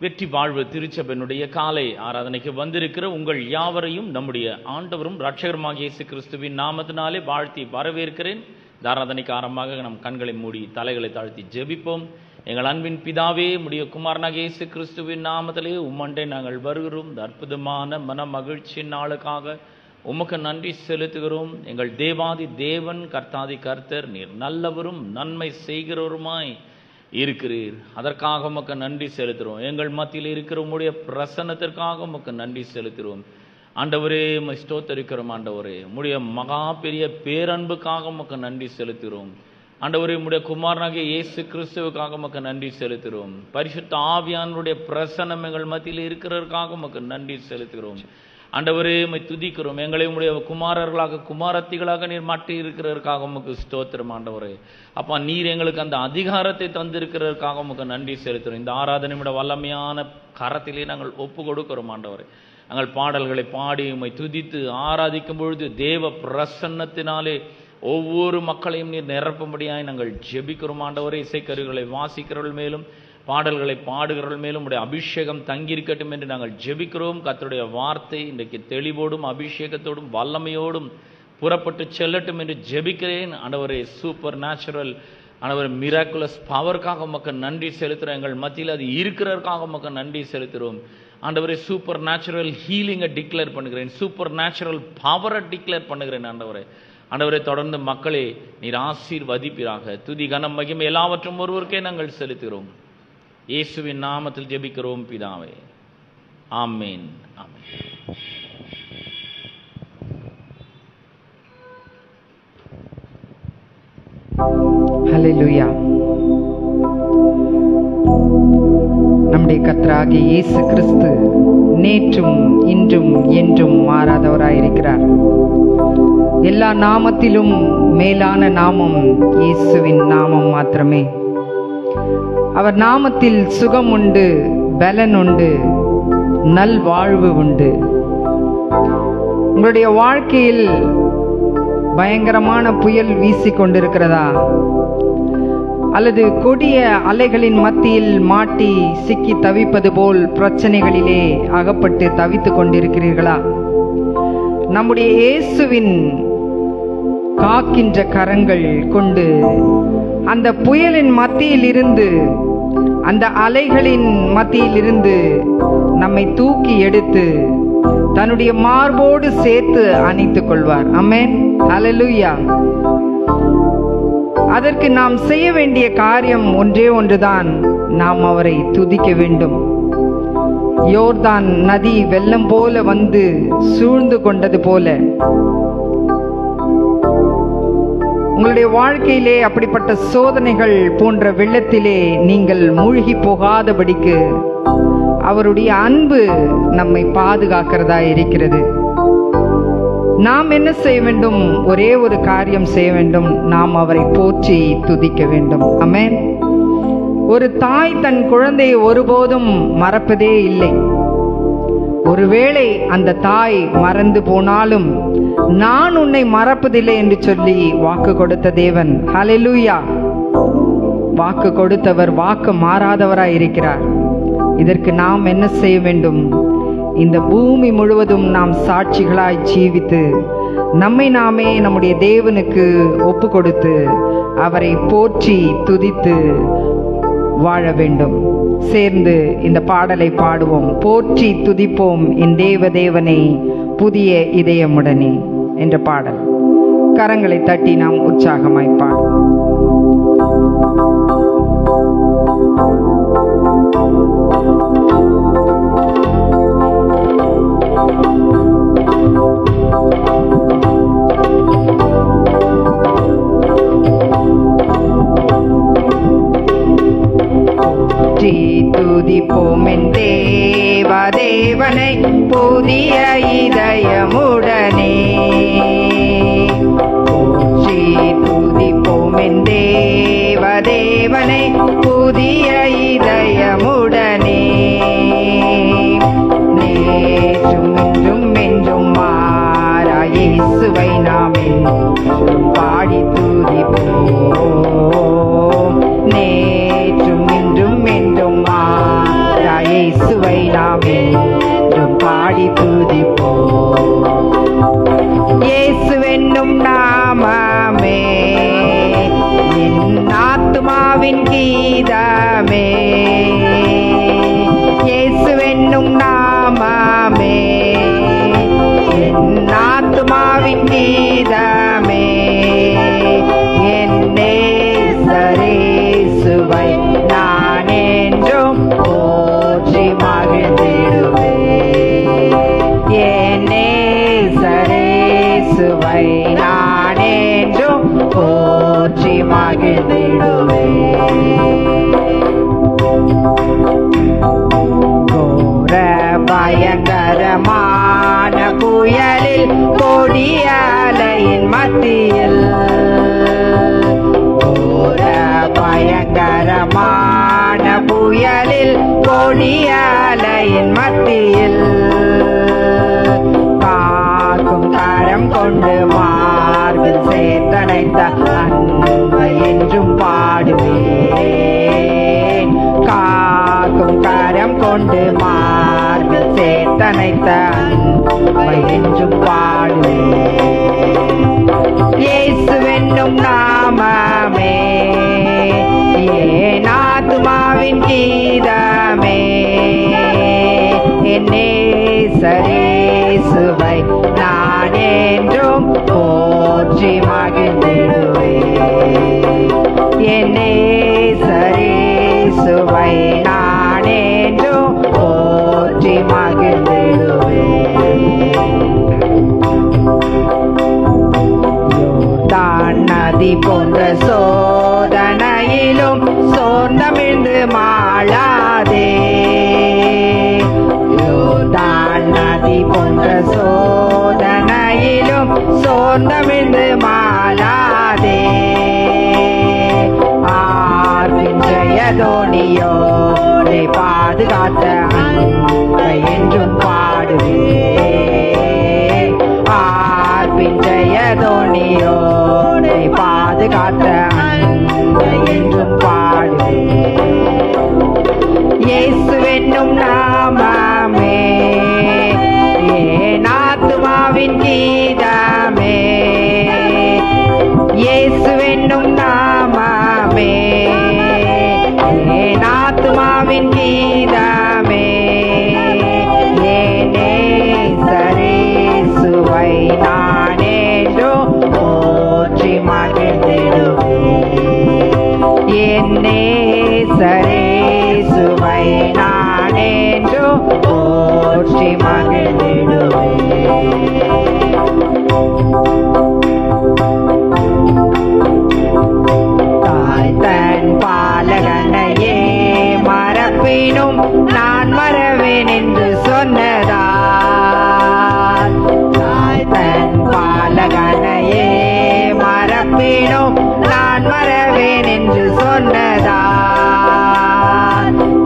வெற்றி வாழ்வு திருச்சபையினுடைய காலை ஆராதனைக்கு வந்திருக்கிற உங்கள் யாவரையும் நம்முடைய ஆண்டவரும் இரட்சகருமாகிய இயேசு கிறிஸ்துவின் நாமத்தினாலே வாழ்த்தி வரவேற்கிறேன். இந்த ஆராதனைக்கு ஆரம்பமாக நம் கண்களை மூடி தலைகளை தாழ்த்தி ஜெபிப்போம். எங்கள் அன்பின் பிதாவே, உம்முடைய குமாரனாகிய இயேசு கிறிஸ்துவின் நாமத்திலே உம்மண்டை நாங்கள் வருகிறோம். இந்த அற்புதமான மன மகிழ்ச்சியின் நாளுக்காக உமக்கு நன்றி செலுத்துகிறோம். எங்கள் தேவாதி தேவன், கர்த்தாதி கர்த்தர், நீர் நல்லவரும் நன்மை செய்கிறவருமாய் இருக்கிறீர். அதற்காக உமக்கு நன்றி செலுத்துகிறோம். எங்கள் மத்தியில் இருக்கிற உம்முடைய பிரசன்னத்திற்காக உமக்கு நன்றி செலுத்துகிறோம். ஆண்டவரே, உம்மை ஸ்தோத்தரிக்கிறோம். ஆண்டவரே, உம்முடைய மகா பெரிய பேரன்புக்காக உமக்கு நன்றி செலுத்துகிறோம். ஆண்டவரே, உம்முடைய குமாரனாகிய இயேசு கிறிஸ்துவுக்காக உமக்கு நன்றி செலுத்துகிறோம். பரிசுத்த ஆவியானுடைய பிரசன்னம் எங்கள் மத்தியில் இருக்கிறதற்காக உமக்கு நன்றி செலுத்துகிறோம். ஆண்டவரே, உம்மை துதிக்கிறோம். எங்களை உம்முடைய குமாரர்களாக குமாரத்திகளாக நீர் மாற்றி இருக்கிறதற்காக உமக்கு ஸ்தோத்திரம். ஆண்டவரே, அப்பா, நீர் எங்களுக்கு அந்த அதிகாரத்தை தந்திருக்கிறதற்காக உமக்கு நன்றி செலுத்துகிறோம். இந்த ஆராதனையோட வல்லமையான கரத்திலே நாங்கள் ஒப்பு கொடுக்கிறோம். ஆண்டவரே, நாங்கள் பாடல்களை பாடி உம்மை துதித்து ஆராதிக்கும் பொழுது தேவ பிரசன்னத்தினாலே ஒவ்வொரு மக்களையும் நீர் நிரப்பும்படியாய் நாங்கள் ஜெபிக்கிறோம். ஆண்டவரே, இசைக்கருவிகளை வாசிக்கிறவர்கள் மேலும் பாடல்களை பாடுகிறவர்கள் மேலும் உடைய அபிஷேகம் தங்கியிருக்கட்டும் என்று நாங்கள் ஜெபிக்கிறோம். கர்த்தருடைய வார்த்தை இன்றைக்கு தெளிவோடும் அபிஷேகத்தோடும் வல்லமையோடும் புறப்பட்டு செல்லட்டும் என்று ஜெபிக்கிறேன். ஆண்டவரே, சூப்பர் நேச்சுரல், ஆண்டவர் மிராக்குலஸ் பவருக்காக உமக்கு நன்றி செலுத்துகிறோம். எங்கள் மத்தியில் அது இருக்கிறதற்காக உமக்கு நன்றி செலுத்துகிறோம். ஆண்டவரே, சூப்பர் நேச்சுரல் ஹீலிங்கை டிக்ளேர் பண்ணுகிறேன். சூப்பர் நேச்சுரல் பவரை டிக்ளேர் பண்ணுகிறேன். ஆண்டவரே, தொடர்ந்து மக்களை நீர் ஆசீர்வதிப்பீராக. துதி கனம் மகிமை எல்லாவற்றும் ஒருவருக்கே நாங்கள் செலுத்துகிறோம். இயேசுவின் நாமத்தில் ஜெபிக்கிறோம் பிதாவே, ஆமென். ஆமென். ஹல்லேலூயா. நம்முடைய கர்த்தராகிய இயேசு கிறிஸ்து நேற்றும் இன்றும் என்றும் மாறாதவராயிருக்கிறார். எல்லா நாமத்திலும் மேலான நாமம் இயேசுவின் நாமம் மாத்திரமே. அவர் நாமத்தில் சுகம் உண்டு, பலன் உண்டு, நல்வாழ்வு உண்டு. உங்களுடைய வாழ்க்கையில் பயங்கரமான புயல் வீசிக்கொண்டிருக்கிறதா? அல்லது கொடிய அலைகளின் மத்தியில் மாட்டி சிக்கி தவிப்பது போல் பிரச்சனைகளிலே அகப்பட்டு தவித்துக் கொண்டிருக்கிறீர்களா? நம்முடைய இயேசுவின் காக்கின்ற கரங்கள் கொண்டு அந்த புயலின் மத்தியில் இருந்து, அந்த அலைகளின் மத்தியில் இருந்து நம்மை தூக்கி எடுத்து தன்னுடைய மார்போடு சேர்த்து அணைத்துக் கொள்வார். ஆமென். ஹல்லேலூயா. அதற்கு நாம் செய்ய வேண்டிய காரியம் ஒன்றே ஒன்றுதான். நாம் அவரை துதிக்க வேண்டும். யோர்தான் நதி வெள்ளம் போல வந்து சூழ்ந்து கொண்டது போல உங்களுடைய வாழ்க்கையிலே அப்படிப்பட்ட சோதனைகள் போன்ற வெள்ளத்திலே நீங்கள் மூழ்கி போகாதபடிக்கு அவருடைய அன்பு நம்மை பாதுகாக்கிறதா இருக்கிறது. நாம் என்ன செய்ய வேண்டும்? ஒரே ஒரு காரியம் செய்ய வேண்டும். நாம் அவரை போற்றி துதிக்க வேண்டும். ஆமென். ஒரு தாய் தன் குழந்தையை ஒருபோதும் மறப்பதே இல்லை. ஒருவேளை அந்த தாய் மறந்து போனாலும் நான் உன்னை மறப்பதில்லை என்று சொல்லி வாக்கு கொடுத்த தேவன். ஹல்லேலூயா. வாக்கு கொடுத்தவர் வாக்கு மாறாதவராய் இருக்கிறார். இதற்கு நாம் என்ன செய்ய வேண்டும்? இந்த பூமி முழுவதும் நாம் சாட்சிகளாய் ஜீவித்து நம்மை நாமே நம்முடைய தேவனுக்கு ஒப்பு கொடுத்து அவரை போற்றி துதித்து வாழ வேண்டும். சேர்ந்து இந்த பாடலை பாடுவோம். போற்றி துதிப்போம் என் தேவனை புதிய இதயமுடனே என்ற பாடல். கரங்களை தட்டி நாம் உற்சாகமாய் பாடுவோம். துதிப்போம் என் தேவனை புதிய இதயமுடனே. துதிப்போம் என் தேவனை புதிய இதயமுடனே. நேற்றும் இன்றும் என்றும் மாறா இயேசுவை நாம் என்றும் பாடி துதிப்போம். நேற்றும் இன்றும் என்றும் மாறா இயேசு மகிழ்ந்திடுவே. கோர பயங்கரமான புயலில் கொடிய அலையின் மத்தியில், கோர பயங்கரமான புயலில் கொடிய அலையின் மத்தியில் காக்கும் கரம் கொண்டு மார்பில் சேர்த்தணைத்த அன்பை என்றும் பாடுவேன். காக்கும் கரம் கொண்டு மார்பில் சேர்த்தணைத்த அன்பை என்றும் பாடுவேன். இயேசுவென்னும் நாமமே என் ஆத்துமாவின் கீதமே, என் நேசரேசுவை நான் என்றும் போற்றி மகிழ்ந்திடுவேன். என் நேசரேசுவை நான் என்றும் போற்றி மகிழ்ந்திடுவேன். யோர்தான் நதி போன்ற சோதனையிலும் சோர்ந்தமிழ்ந்து மாளாதே, யோர்தான் நதி போன்ற சோதனையிலும் சோர்ந்தமிழ்ந்து மாளாதே. ஆர்வின் ஜெயதோனியோரை பாதுகாத்த அன்பை என்றும் பாடுவேன். ஆர்வின் ஜெயதோனியோரை பாதுகாத்த அன்பை என்றும் பாடுவேன். இயேசுவென்னும் நாமமே என் ஆத்துமாவின் கீதமே, இயேசுவென்னும் நாமமே என் ஆத்துமாவின் கீதமே, என் நேசரேசுவை நான் என்றும் போற்றி மகிழ்ந்திடுவேன். என் நேசரேசுவை நான் என்றும் போற்றி மகிழ்ந்திடுவேன். தாய் தன் பாலகனையே மறப்பினும் நான் மறவேன் என்று சொன்னதால், தாய் தன் பாலகனையே மறப்பினும் நான் மறவேன் என்று சொன்னதால்,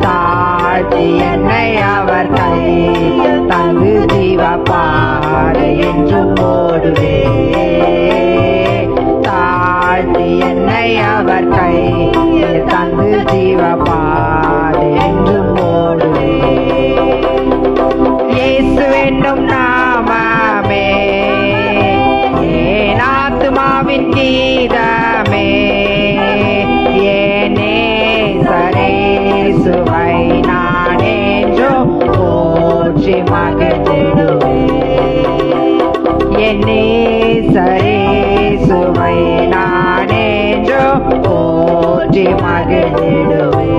தாழ்த்தி என்னை அவர் கையில் தங்கு ஜீவ பாறை என்றும் ஓடுவேன். தாழ்த்தி என்னை அவர் கையில் தங்கு ஜீவ பாறை என்றும் ஓடுவேன். இயேசுவென்னும் நாமமே என் ஆத்துமாவின் கீதமே, என் நேசரேசுவை நான் என்றும் போற்றி மகிழ்ந்திடுவேன். என் நேசரேசுவை நான் என்றும் போற்றி மகிழ்ந்திடுவேன்.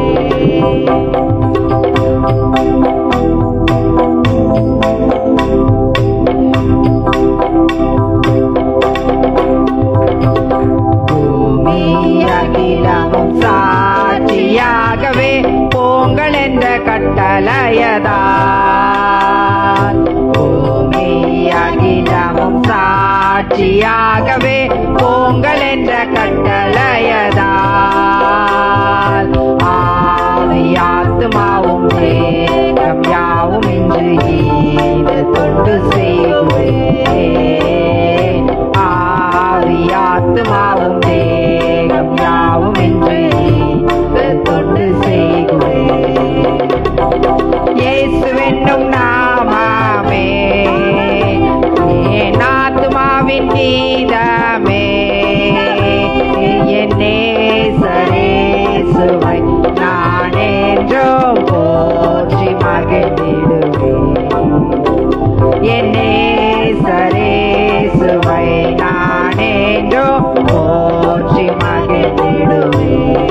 பூமி அகிலமும் சாட்சியாகவே போங்கள் என்ற கட்டளையதால், பூமி அகிலமும் சாட்சியாகவே போங்கள் என்ற கட்டளையதால், ஆவி ஆத்துமாவும் தேகம் யாவும் இன்று ஈடு தொண்டு செய்வேன். ஆவி ஆத்துமாவும் தேகம் யாவும் இன்று ஈடு தொண்டு செய்வேன். இயேசுவென்னும் நாமமே என் ஆத்துமாவின் கீதமே, என் நேசரேசுவை நான் என்றும் போற்றி மகிழ்ந்திடுவேன். என் நேசரேசுவை நான் என்றும் போற்றி மகிழ்ந்திடுவேன்.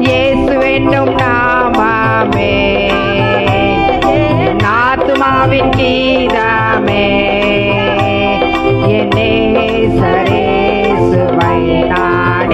இயேசுவென்னும் நாமமே என் ஆத்துமாவின் கீதமே, என் நேசரேசுவை நான்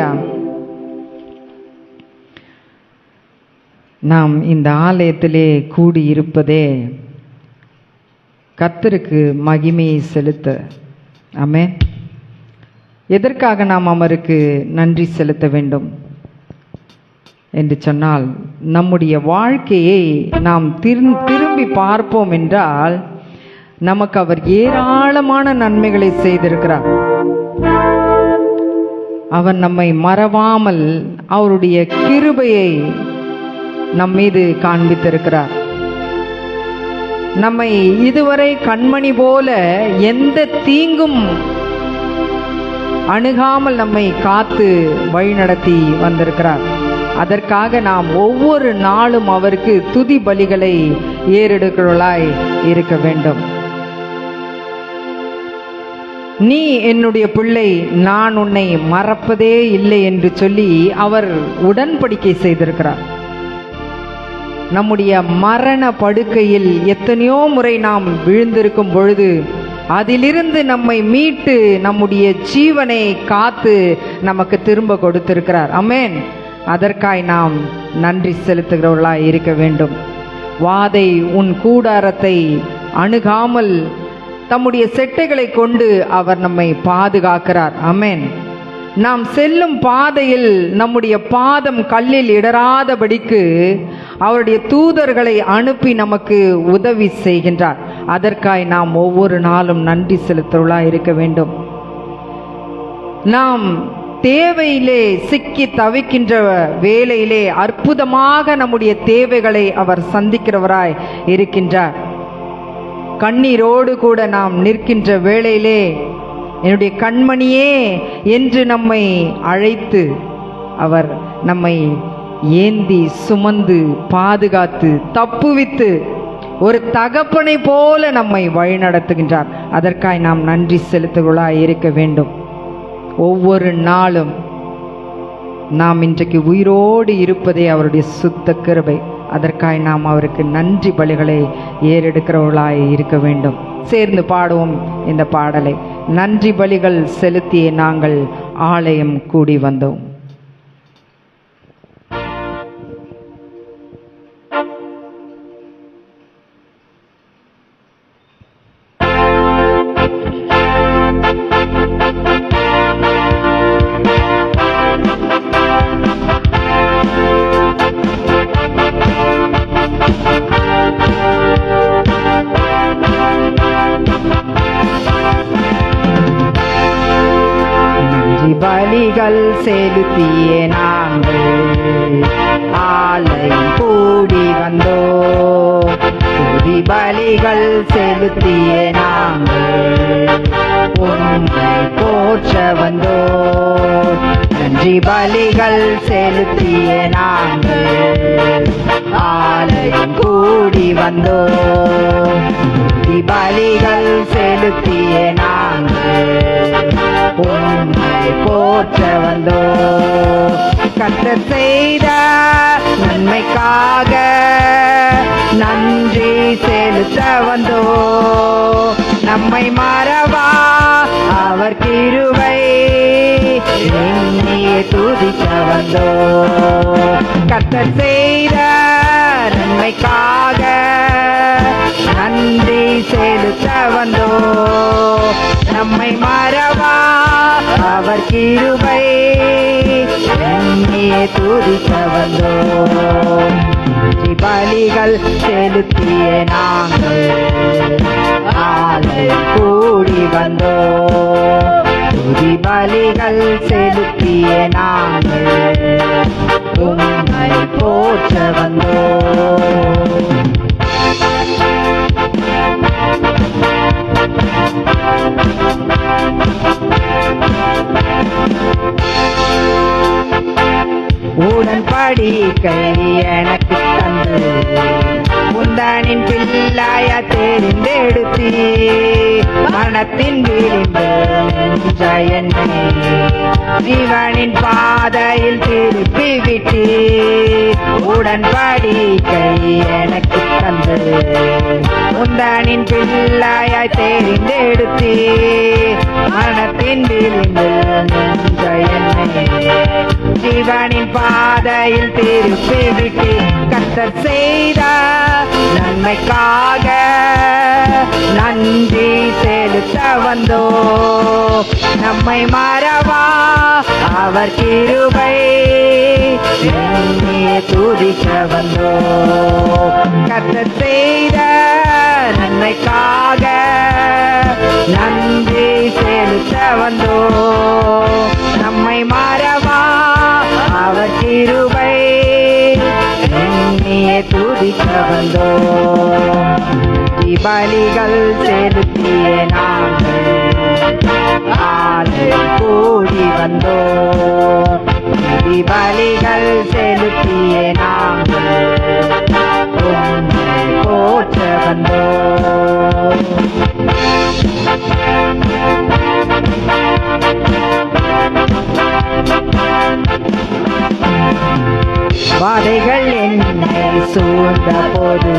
அல்லேலூயா. நாம் இந்த ஆலயத்திலே கூடியிருப்பதே கர்த்தருக்கு மகிமையை செலுத்த. ஆமென். எதற்காக நாம் அவருக்கு நன்றி செலுத்த வேண்டும் என்று சொன்னால், நம்முடைய வாழ்க்கையை நாம் திரும்பி பார்ப்போம் என்றால் நமக்கு அவர் ஏராளமான நன்மைகளை செய்திருக்கிறார். அவர் நம்மை மறவாமல் அவருடைய கிருபையை நம் மீது காண்பித்திருக்கிறார். நம்மை இதுவரை கண்மணி போல எந்த தீங்கும் அணுகாமல் நம்மை காத்து வழிநடத்தி வந்திருக்கிறார். அதற்காக நாம் ஒவ்வொரு நாளும் அவருக்கு துதி பலிகளை ஏறெடுக்கிறவர்களாய் இருக்க வேண்டும். நீ என்னுடைய பிள்ளை, நான் உன்னை மறப்பதே இல்லை என்று சொல்லி அவர் உடன்படிக்கை செய்திருக்கிறார். நம்முடைய மரண படுக்கையில் எத்தனையோ முறை நாம் விழுந்திருக்கும் பொழுது அதிலிருந்து நம்மை மீட்டு நம்முடைய ஜீவனை காத்து நமக்கு திரும்ப கொடுத்திருக்கிறார். ஆமென். அதற்காய் நாம் நன்றி செலுத்துகிறவர்களாய் இருக்க வேண்டும். வாதை உன் கூடாரத்தை அணுகாமல் தம்முடைய செட்டைகளை கொண்டு அவர் நம்மை பாதுகாக்கிறார். ஆமென். நாம் செல்லும் பாதையில் நம்முடைய பாதம் கல்லில் இடராதபடிக்கு அவருடைய தூதர்களை அனுப்பி நமக்கு உதவி செய்கின்றார். அதற்காய் நாம் ஒவ்வொரு நாளும் நன்றி செலுத்துவர்களாய் இருக்க வேண்டும். நாம் தேவையிலே சிக்கி தவிக்கின்ற வேளையிலே அற்புதமாக நம்முடைய தேவைகளை அவர் சந்திக்கிறவராய் இருக்கின்றார். கண்ணீரோடு கூட நாம் நிற்கின்ற வேளையிலே என்னுடைய கண்மணியே என்று நம்மை அழைத்து அவர் நம்மை ஏந்தி சுமந்து பாதுகாத்து தப்புவித்து ஒரு தகப்பனை போல நம்மை வழிநடத்துகின்றார். அதற்காய் நாம் நன்றி செலுத்துவர்களாய் இருக்க வேண்டும். ஒவ்வொரு நாளும் நாம் இன்றைக்கு உயிரோடு இருப்பதே அவருடைய சுத்த கிருபை. அதற்காய் நாம் அவருக்கு நன்றி பலிகளை ஏறெடுக்கிறவர்களாய் இருக்க வேண்டும். சேர்ந்து பாடுவோம் இந்த பாடலை. நன்றி பலிகள் செலுத்தியே நாங்கள் ஆலயம் கூடி வந்தோம். பலிகள் செலுத்தியே நாங்கள் ஆலயம் கூடி வந்தோம். துதி பலிகள் செலுத்தியே நாங்கள் உம்மை போற்ற வந்தோம். நன்றி பலிகள் செலுத்தியே நாங்கள் ஆலயம் கூடி வந்தோம். துதி பலிகள் செலுத்தியே நாங்கள் உம்மை போற்ற வந்தோம். கர்த்தர் செய்த நன்மைக்காக நன்றி செலுத்த வந்தோம். நம்மை மறவா அவர் கிருபை எண்ணியே துதிக்க வந்தோம். கர்த்தர் செய்த நன்மைக்காக நன்றி செலுத்த வந்தோம். நம்மை மறவா அவர் கிருபை எண்ணியே துதிக்க வந்தோம். பலிகள் செலுத்திய நாங்கள் ஆலயம் கூடி வந்தோம். துதி பலிகள் செலுத்திய நாங்கள் உம்மை போற்ற வந்தோம். உடன்படிக்கை எனக்கு தந்து உந்தனின் பிள்ளைய தெரிந்தெடுத்தி மரணத்தின் விளிம்பில் நின்ற என்னை ஜீவனின் பாதையில் திருப்பி விட்டு உடன்படிக்கை எனக்கு தந்து உந்தனின் பிள்ளையாய் தெரிந்தெடுத்து மரணத்தின் விளிம்பில் நின்ற என்னை ஜீவனின் பாதையில் திருப்பி விட்டு கர்த்தர் செய்த நன்மைக்காக நன்றி செலுத்த வந்தோ நம்மை மறவா அவர் கிருபை என்னையே துதிக்க வந்தோ கர்த்தர் செய்த நன்மைக்காக நன்றி செலுத்த வந்தோ நம்மை மறவா அவர் கிருபை என்னையே துதிக்க வந்தோ பலிகள் செலுத்திய நாங்கள் ஆலயம் கூடி வந்தோ பலிகள் செலுத்திய நாங்கள் உம்மை போற்ற வந்தோ வாதைகள் என்னை சூழ்ந்த போது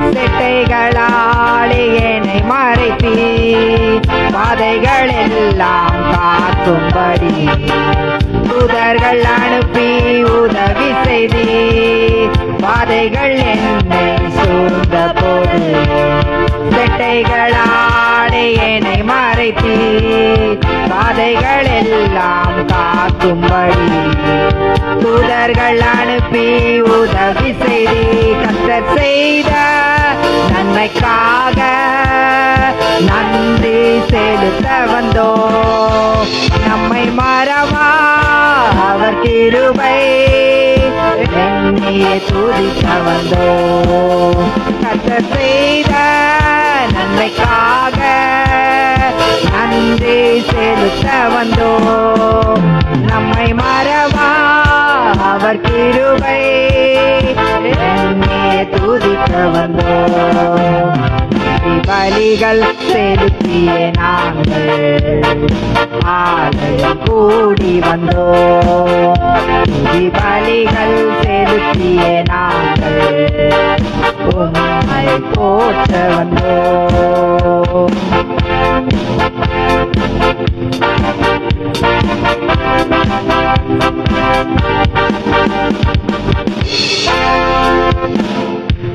செட்டைகளாலே என்னை மறைப்பி வாதைகள் எல்லாம் காக்கும்படி தூதர்கள் அனுப்பி உதவி செய்தி வாதைகள் என்னை சூழ்ந்த போது செட்டைகளாலே என்னை மறைப்பி வாதைகள் எல்லாம் காக்கும்படி தூதர்கள் அனுப்பி உதவி செய்தி கர்த்தர் செய்த நன்மைக்காக நன்றி செலுத்த வந்தோ நம்மை மறவா அவர் கிருபை என்னையே துதிக்க வந்தோ கர்த்தர் செய்த நன்மைக்காக நன்றி செலுத்த வந்தோ நம்மை மறவா அவர் கிருபை என்னையே துதிக்க வந்தோ பலிகள் செலுத்திய நாங்கள் ஆலயம் கூடி வந்தோ பலிகள் செலுத்திய நாங்கள் உம்மை போற்ற வந்தோ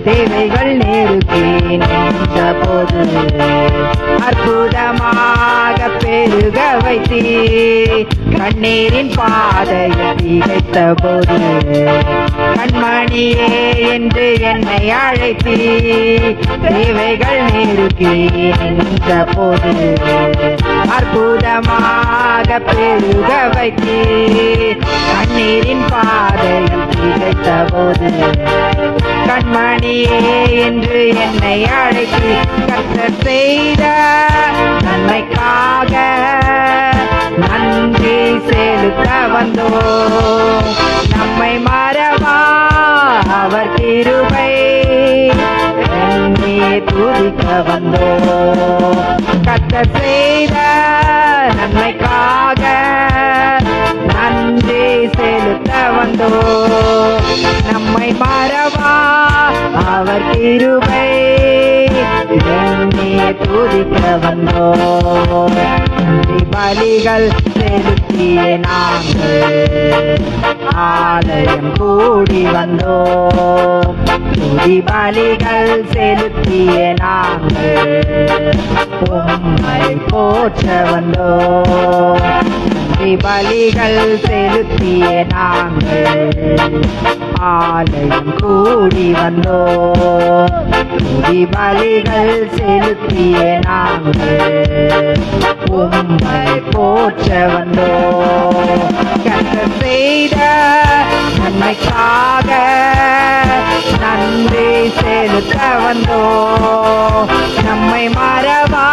தேவைகள் நெருக்கி நின்ற போது அற்புதமாக பெருக வைத்தி கண்ணீரின் பாதையில் திகைத்த போது கண்மணியே என்று என்னை அழைத்தி தேவைகள் நெருக்கி நின்ற போது அற்புதமாக பெருக வைத்தி கண்ணீரின் பாதையில் திகைத்த போது கண்மணியே என்று என்னை அழைத்து கர்த்தர் செய்த நன்மைக்காக நன்றி செலுத்த வந்தோ நம்மை மறவா அவர் கிருபை என்னையே துதிக்க வந்தோ கர்த்தர் செய்த நன்மைக்காக நன்றி செலுத்த வந்தோ நம்மை மறவா அவர் கிருபை என்னையே துதிக்க வந்தோ பலிகள் செலுத்திய நாங்கள் ஆலயம் கூடி வந்தோ பலிகள் செலுத்திய நாங்கள் உம்மை போற்ற வந்தோ பலிகள் செலுத்திய நாங்கள் ஆலயம் கூடி வந்தோ பலிகள் செலுத்திய நாங்கள் உம்மை போற்ற வந்தோ கர்த்தர் செய்த நன்மைக்காக நன்றி செலுத்த வந்தோ நம்மை மறவா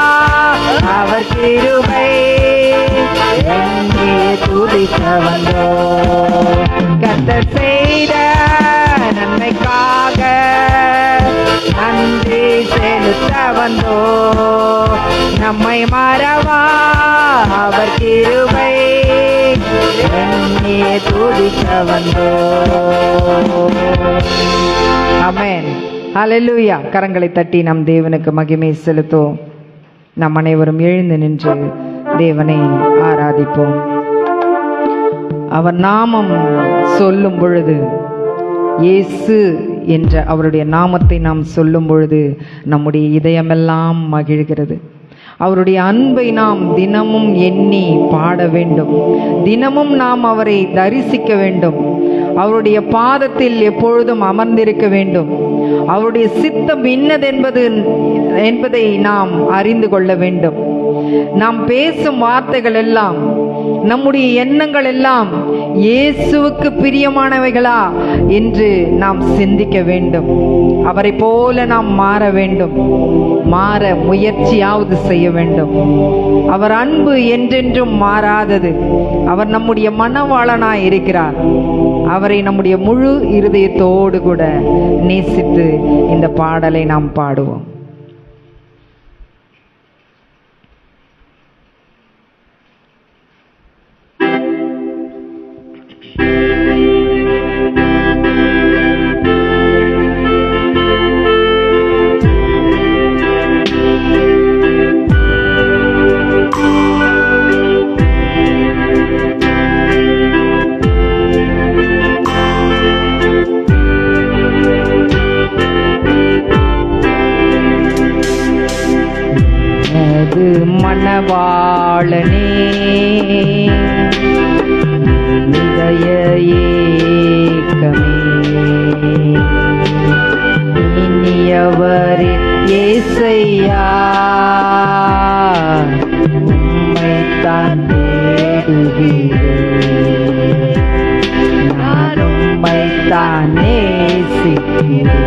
அவர் கிருபை என்னையே துதிக்க வந்தோ கர்த்தர் செய்த நன்மைக்காக நன்றி செலுத்த வந்தோ நம்மை மறவா அவர் கிருபை எண்ணியே துதிக்க வந்தோ. ஆமென். ஹல்லேலூயா. கரங்களை தட்டி நம் தேவனுக்கு மகிமை செலுத்துவோம். நம் அனைவரும் எழுந்து நின்று தேவனை ஆராதிப்போம். அவர் நாமம் சொல்லும் பொழுது, இயேசு என்ற அவருடைய நாமத்தை நாம் சொல்லும் பொழுது நம்முடைய இதயமெல்லாம் மகிழ்கிறது. அவருடைய அன்பை நாம் தினமும் எண்ணி பாட வேண்டும். தினமும் நாம் அவரை தரிசிக்க வேண்டும். அவருடைய பாதத்தில் எப்பொழுதும் அமர்ந்திருக்க வேண்டும். அவருடைய சித்தம் என்பதை நாம் அறிந்து கொள்ள வேண்டும். நாம் பேசும் வார்த்தைகள் எல்லாம், நம்முடைய எண்ணங்கள் எல்லாம் இயேசுவுக்கு பிரியமானவைகளா என்று நாம் சிந்திக்க வேண்டும். அவரை போல நாம் மாற வேண்டும். மாற முயற்சியாவது செய்ய வேண்டும். அவர் அன்பு என்றென்றும் மாறாதது. அவர் நம்முடைய மனவாளனாய் இருக்கிறார். அவரை நம்முடைய முழு இருதயத்தோடு கூட நேசித்து இந்த பாடலை நாம் பாடுவோம். மணவாளனே இதய ஏக்கமே இனியவரே இயேசையா உம்மைத்தான் தேடுகிறேன். நான் உம்மைத்தான் நேசிக்கிறேன்.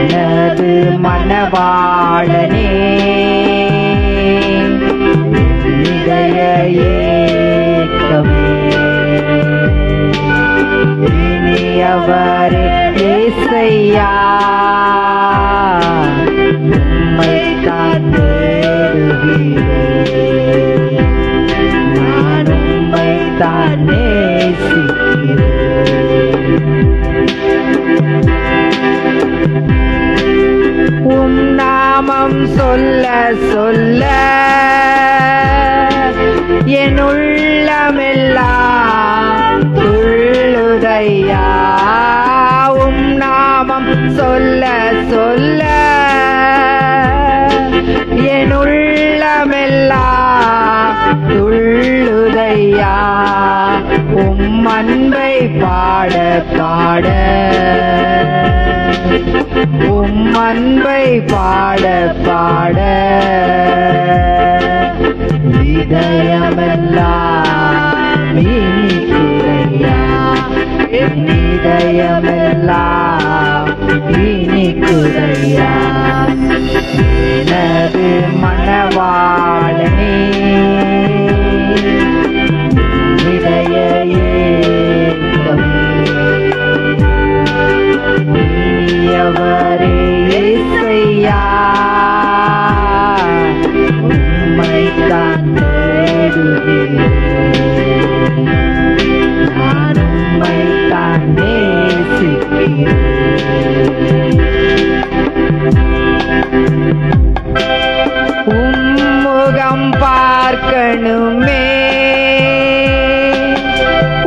எனது மணவாளனே இதய ஏக்கமே இனியவரே இயேசையா உம்மைத்தான் தேடுகிறேன். நான் உம்மைத்தான் நேசிக்கிறேன். உம் நாமம் சொல்ல சொல்ல என் உள்ளமெல்லாம் துள்ளுதையா. உம் நாமம் சொல்ல சொல்ல என் உள்ளமெல்லாம் துள்ளுதையா. உம் அன்பை பாட பாட உம் அன்பை பாட பாட இதயமெல்லாம் இனிக்குதையா. என் இதயமெல்லாம் இனிக்குதையா. எனது மணவாளனே இதய ஏக்கமே இனியவரே இயேசையா உம்மைத்தான் தேடுகிறேன். நான் உம்மைத்தான் நேசிக்கிறேன். உம்முகம் பார்க்கணுமே,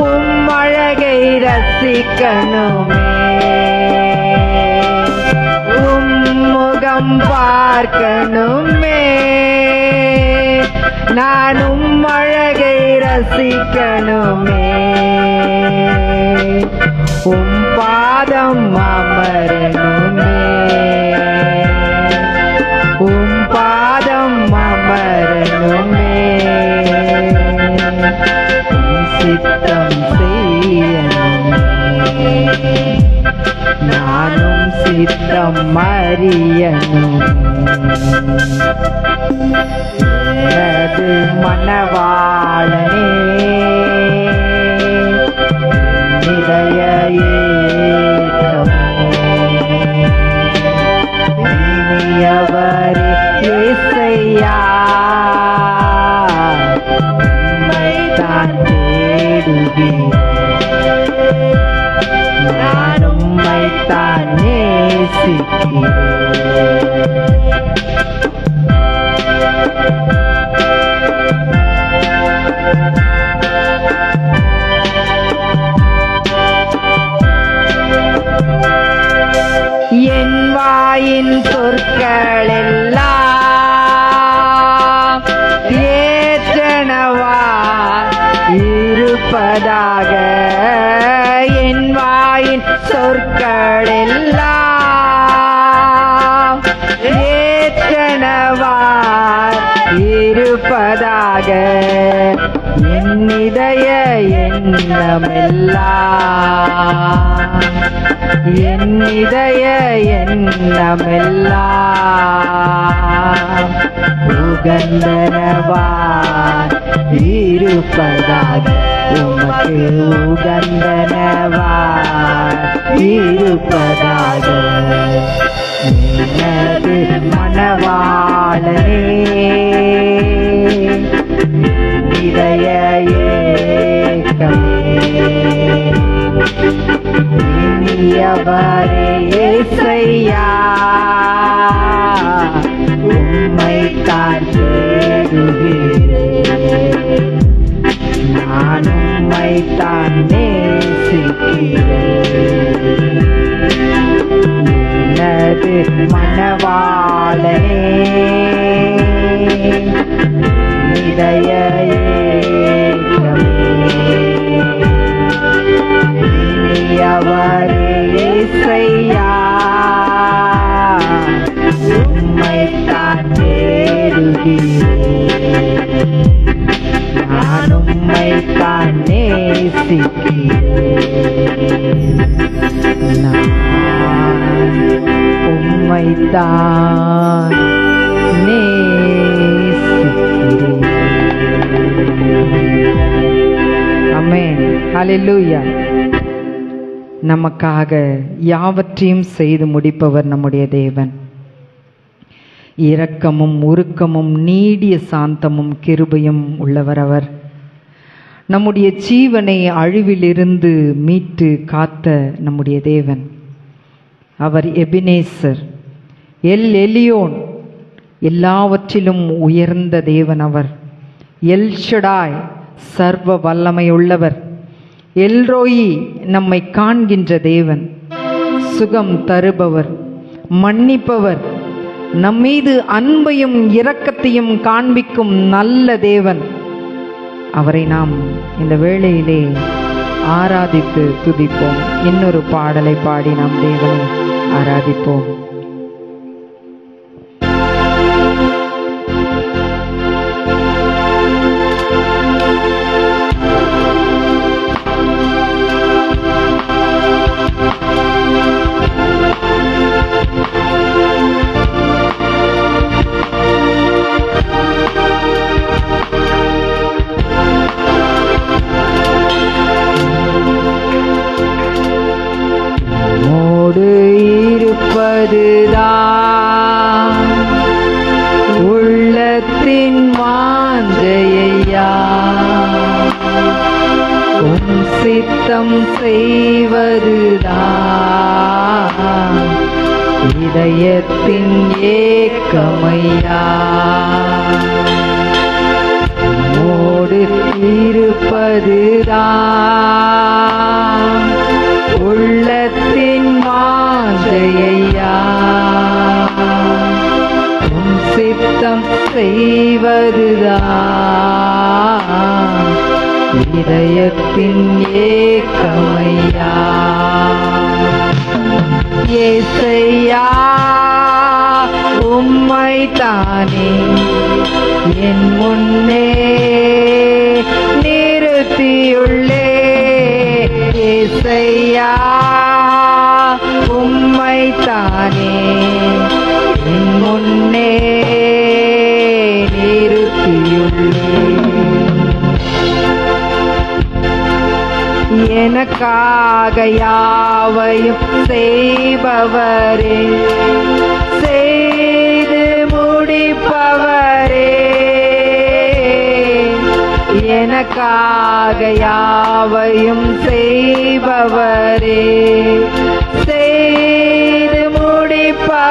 உம் அழகை ரசிக்கணுமே. உம்முகம் பார்க்கணுமே, நான் உம் அழகை ரசிக்கணுமே. உம் பாதம் அமரணுமே, உம் பாதம் அமரணுமே. உம் சித்தம் செய்யணுமே, நானும் சித்தம் அறியணும். எனது மணவாளனே இதய ஏக்கமே இனிய என் வாயின் சொற்களெல்லாம் ஏற்றனவா இருப்பதாக. என் வாயின் சொற்களெல்லாம் ஏற்றனவா இருப்பதாக. என் இதய எண்ணமெல்லாம் என் இதய எண்ணமெல்லாம் உகந்தனவா இருப்பதாக. உமக்கு உகந்தனவா இருப்பதாக. எனது மணவாளனே இதய ஏக்கமே இனியவரே இயேசையா உம்மைத்தான் தேடுகிறேன். நான் உம்மைத்தான் நேசிக்கிறேன். எனது மணவாளனே இதய ஏக்கமே இனியவரே இயேசையா உம்மைத்தான் தேடுகிறேன். நான் உம்மைத்தான் நேசிக்கிறேன். நான் உம்மைத்தான் நேசிக்கிறேன். ஆமென். ஹல்லேலூயா. நமக்காக யாவற்றையும் செய்து முடிப்பவர் நம்முடைய தேவன். இரக்கமும் உருக்கமும் நீடிய சாந்தமும் கிருபையும் உள்ளவர் அவர். நம்முடைய ஜீவனை அழிவிலிருந்து மீட்டு காத்த நம்முடைய தேவன். அவர் எபினேசர், எல் எலியோன், எல்லாவற்றிலும் உயர்ந்த தேவன் அவர். எல் ஷடாய், சர்வ வல்லமையுள்ளவர். எல்ரோயி, நம்மை காண்கின்ற தேவன். சுகம் தருபவர், மன்னிப்பவர், நம்மீது அன்பையும் இரக்கத்தையும் காண்பிக்கும் நல்ல தேவன். அவரை நாம் இந்த வேளையிலே ஆராதித்து துதிப்போம். இன்னொரு பாடலை பாடி நாம் தேவனை ஆராதிப்போம். இருப்பதுதான் உள்ளத்தின் வாஞ்சையா, உம் சித்தம் செய்வதுதான் இதயத்தின் ஏக்கமையா. உம்மோடு இருப்பதுதான் உள்ளத்தின் வாஞ்சையா, உம் சித்தம் செய்வதுதான் இதயத்தின் ஏக்கமையா. இயேசையா உம்மைத்தானே என் முன்னே நிறுத்தியுள்ளே. இயேசையா உம்மைத்தானே என் முன்னே நிறுத்தியுள்ளே. எனக்காக யாவையும் செய்பவரே, செய்து முடிப்பவரே. எனக்காக யாவையும் செய்பவரே, செய்து முடிப்பவரே.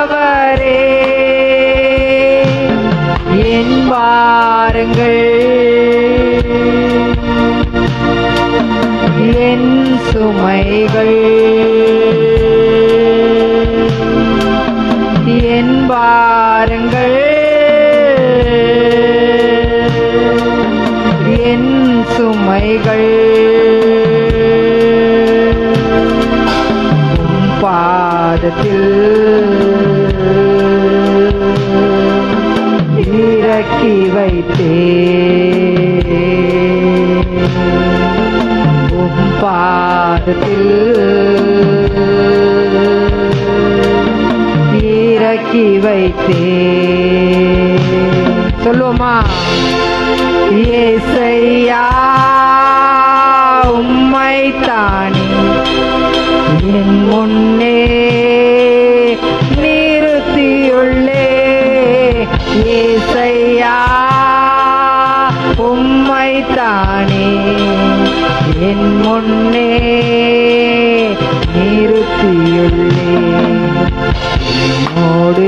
என் பாரங்கள் என் சுமைகள் என் பாரங்கள் என் சுமைகள் உம் பாதத்தில் இறக்கி வைத்தே உம் பாதத்தில் இறக்கி வைத்தே. சொல்லுவோமா? ஏசையா உம்மைத்தானே என் முன்னே நிறுத்தியுள்ளே. ஏசையா உம்மைத்தானே என் முன்னே நிறுத்தியுள்ளே. என்னோடு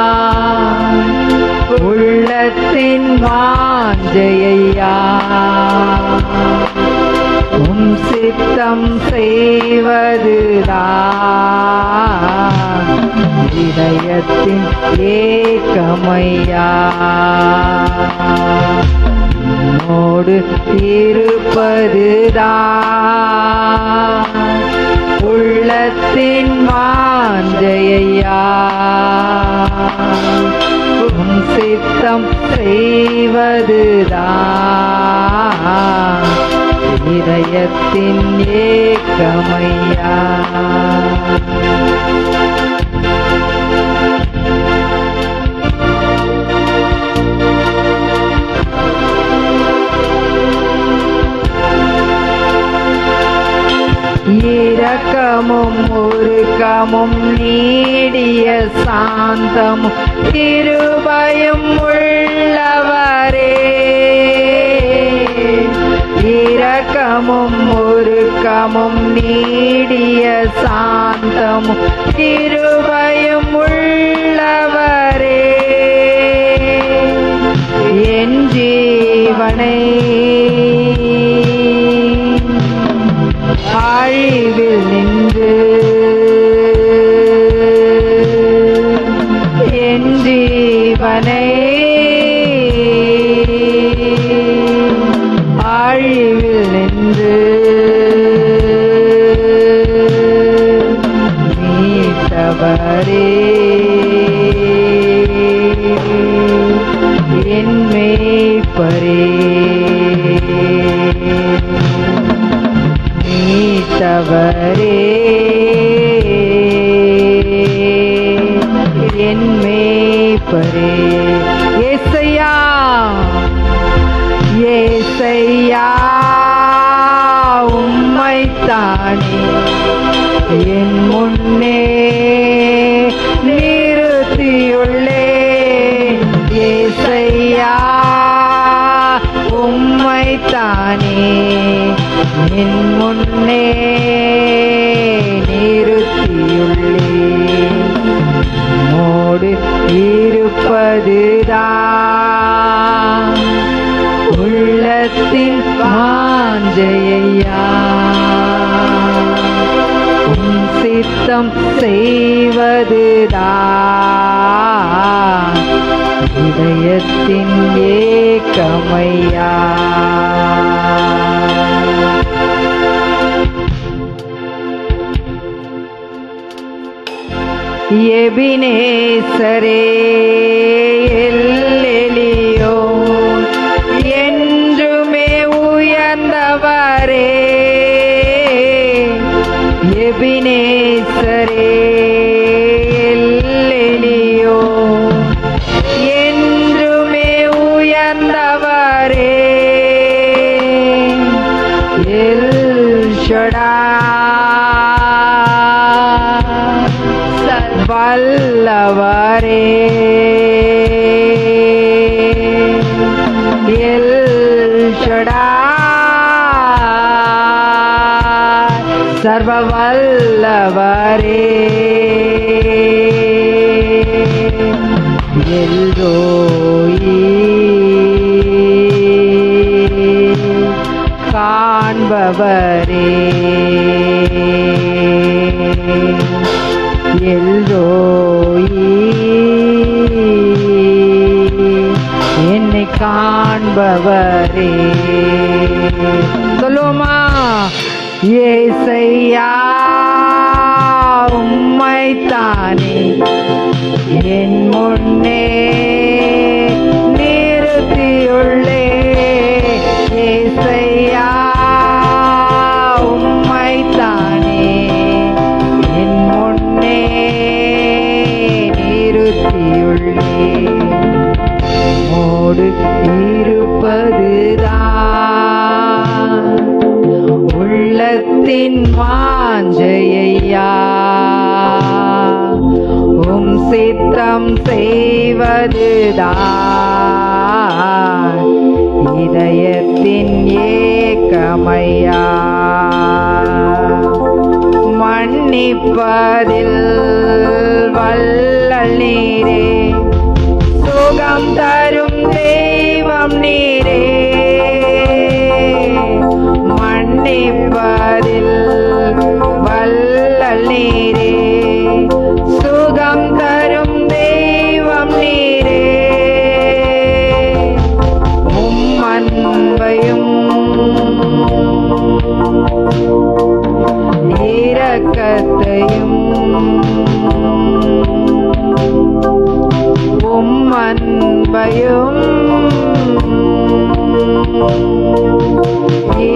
இருப்பதுதான் உள்ளத்தின் வாஞ்சையா. உம் சித்தம் செய்வதுதான் இதயத்தின் ஏக்கமையா. என்னோடு இருப்பதுதான் உள்ளத்தின் வாஞ்சையா. உம் சித்தம் செய்வதுதான் இதயத்தின் ஏக்கமையா. இரக்கமும் உருக்கமும் நீடிய சாந்தமும் கிருபையும் உள்ளவரே. இரக்கமும் உருக்கமும் நீடிய சாந்தமும் கிருபையும் உள்ளவரே. என் ஜீவனை அழிவில் நின்று என் ஜீவனை அழிவில் நின்று மீட்டவரே. என் மேய்ப்பரே மீட்டவரே என் மேய்ப்பரே. ஏசையா ஏசையா உம்மைத்தானே என் முன்னே நிறுத்தியுள்ளே. ஏசையா உம்மைத்தானே என் முன்னே நிறுத்தியுள்ளே. மோடு இருப்பதுதான் உள்ளத்தின் வாஞ்சையா. உம் சித்தம் செய்வதுதான் இதயத்தின் ஏக்கமையா. எபினேசரே எல்லேலியோன் என்றுமே உயர்ந்தவரே. எபினேசரே எல்லேலியோன் என்றுமே உயர்ந்தவரே. எல் ஷடாய் வல்லவரே. எல் ஷடாய் சர்வ வல்லவரே. காண்பவரே எல்ரோயி, என்னை காண்பவரே. சொல்லுவோமா? ஏசையா உம்மைத்தானே என் முன்னே நிறுத்தியுள்ளே. ஏசையா உம்மைத்தானே என் முன்னே நிறுத்தியுள்ளே. மோடு இருப்பதுதான் உள்ளத்தின் வாஞ்சையா, உம் சித்தம் செய்வதுதான் இதயத்தின் ஏக்கமையா. மன்னிப்பதில் வல்லல் நீரே, சுகம் தரும் தெய்வம் நீரே. மன்னிப்பதில் வல்லல் நீரே, சுகம் தரும் தெய்வம் நீரே. அன்பையும் இரக்கத்தையும் அன்பையும்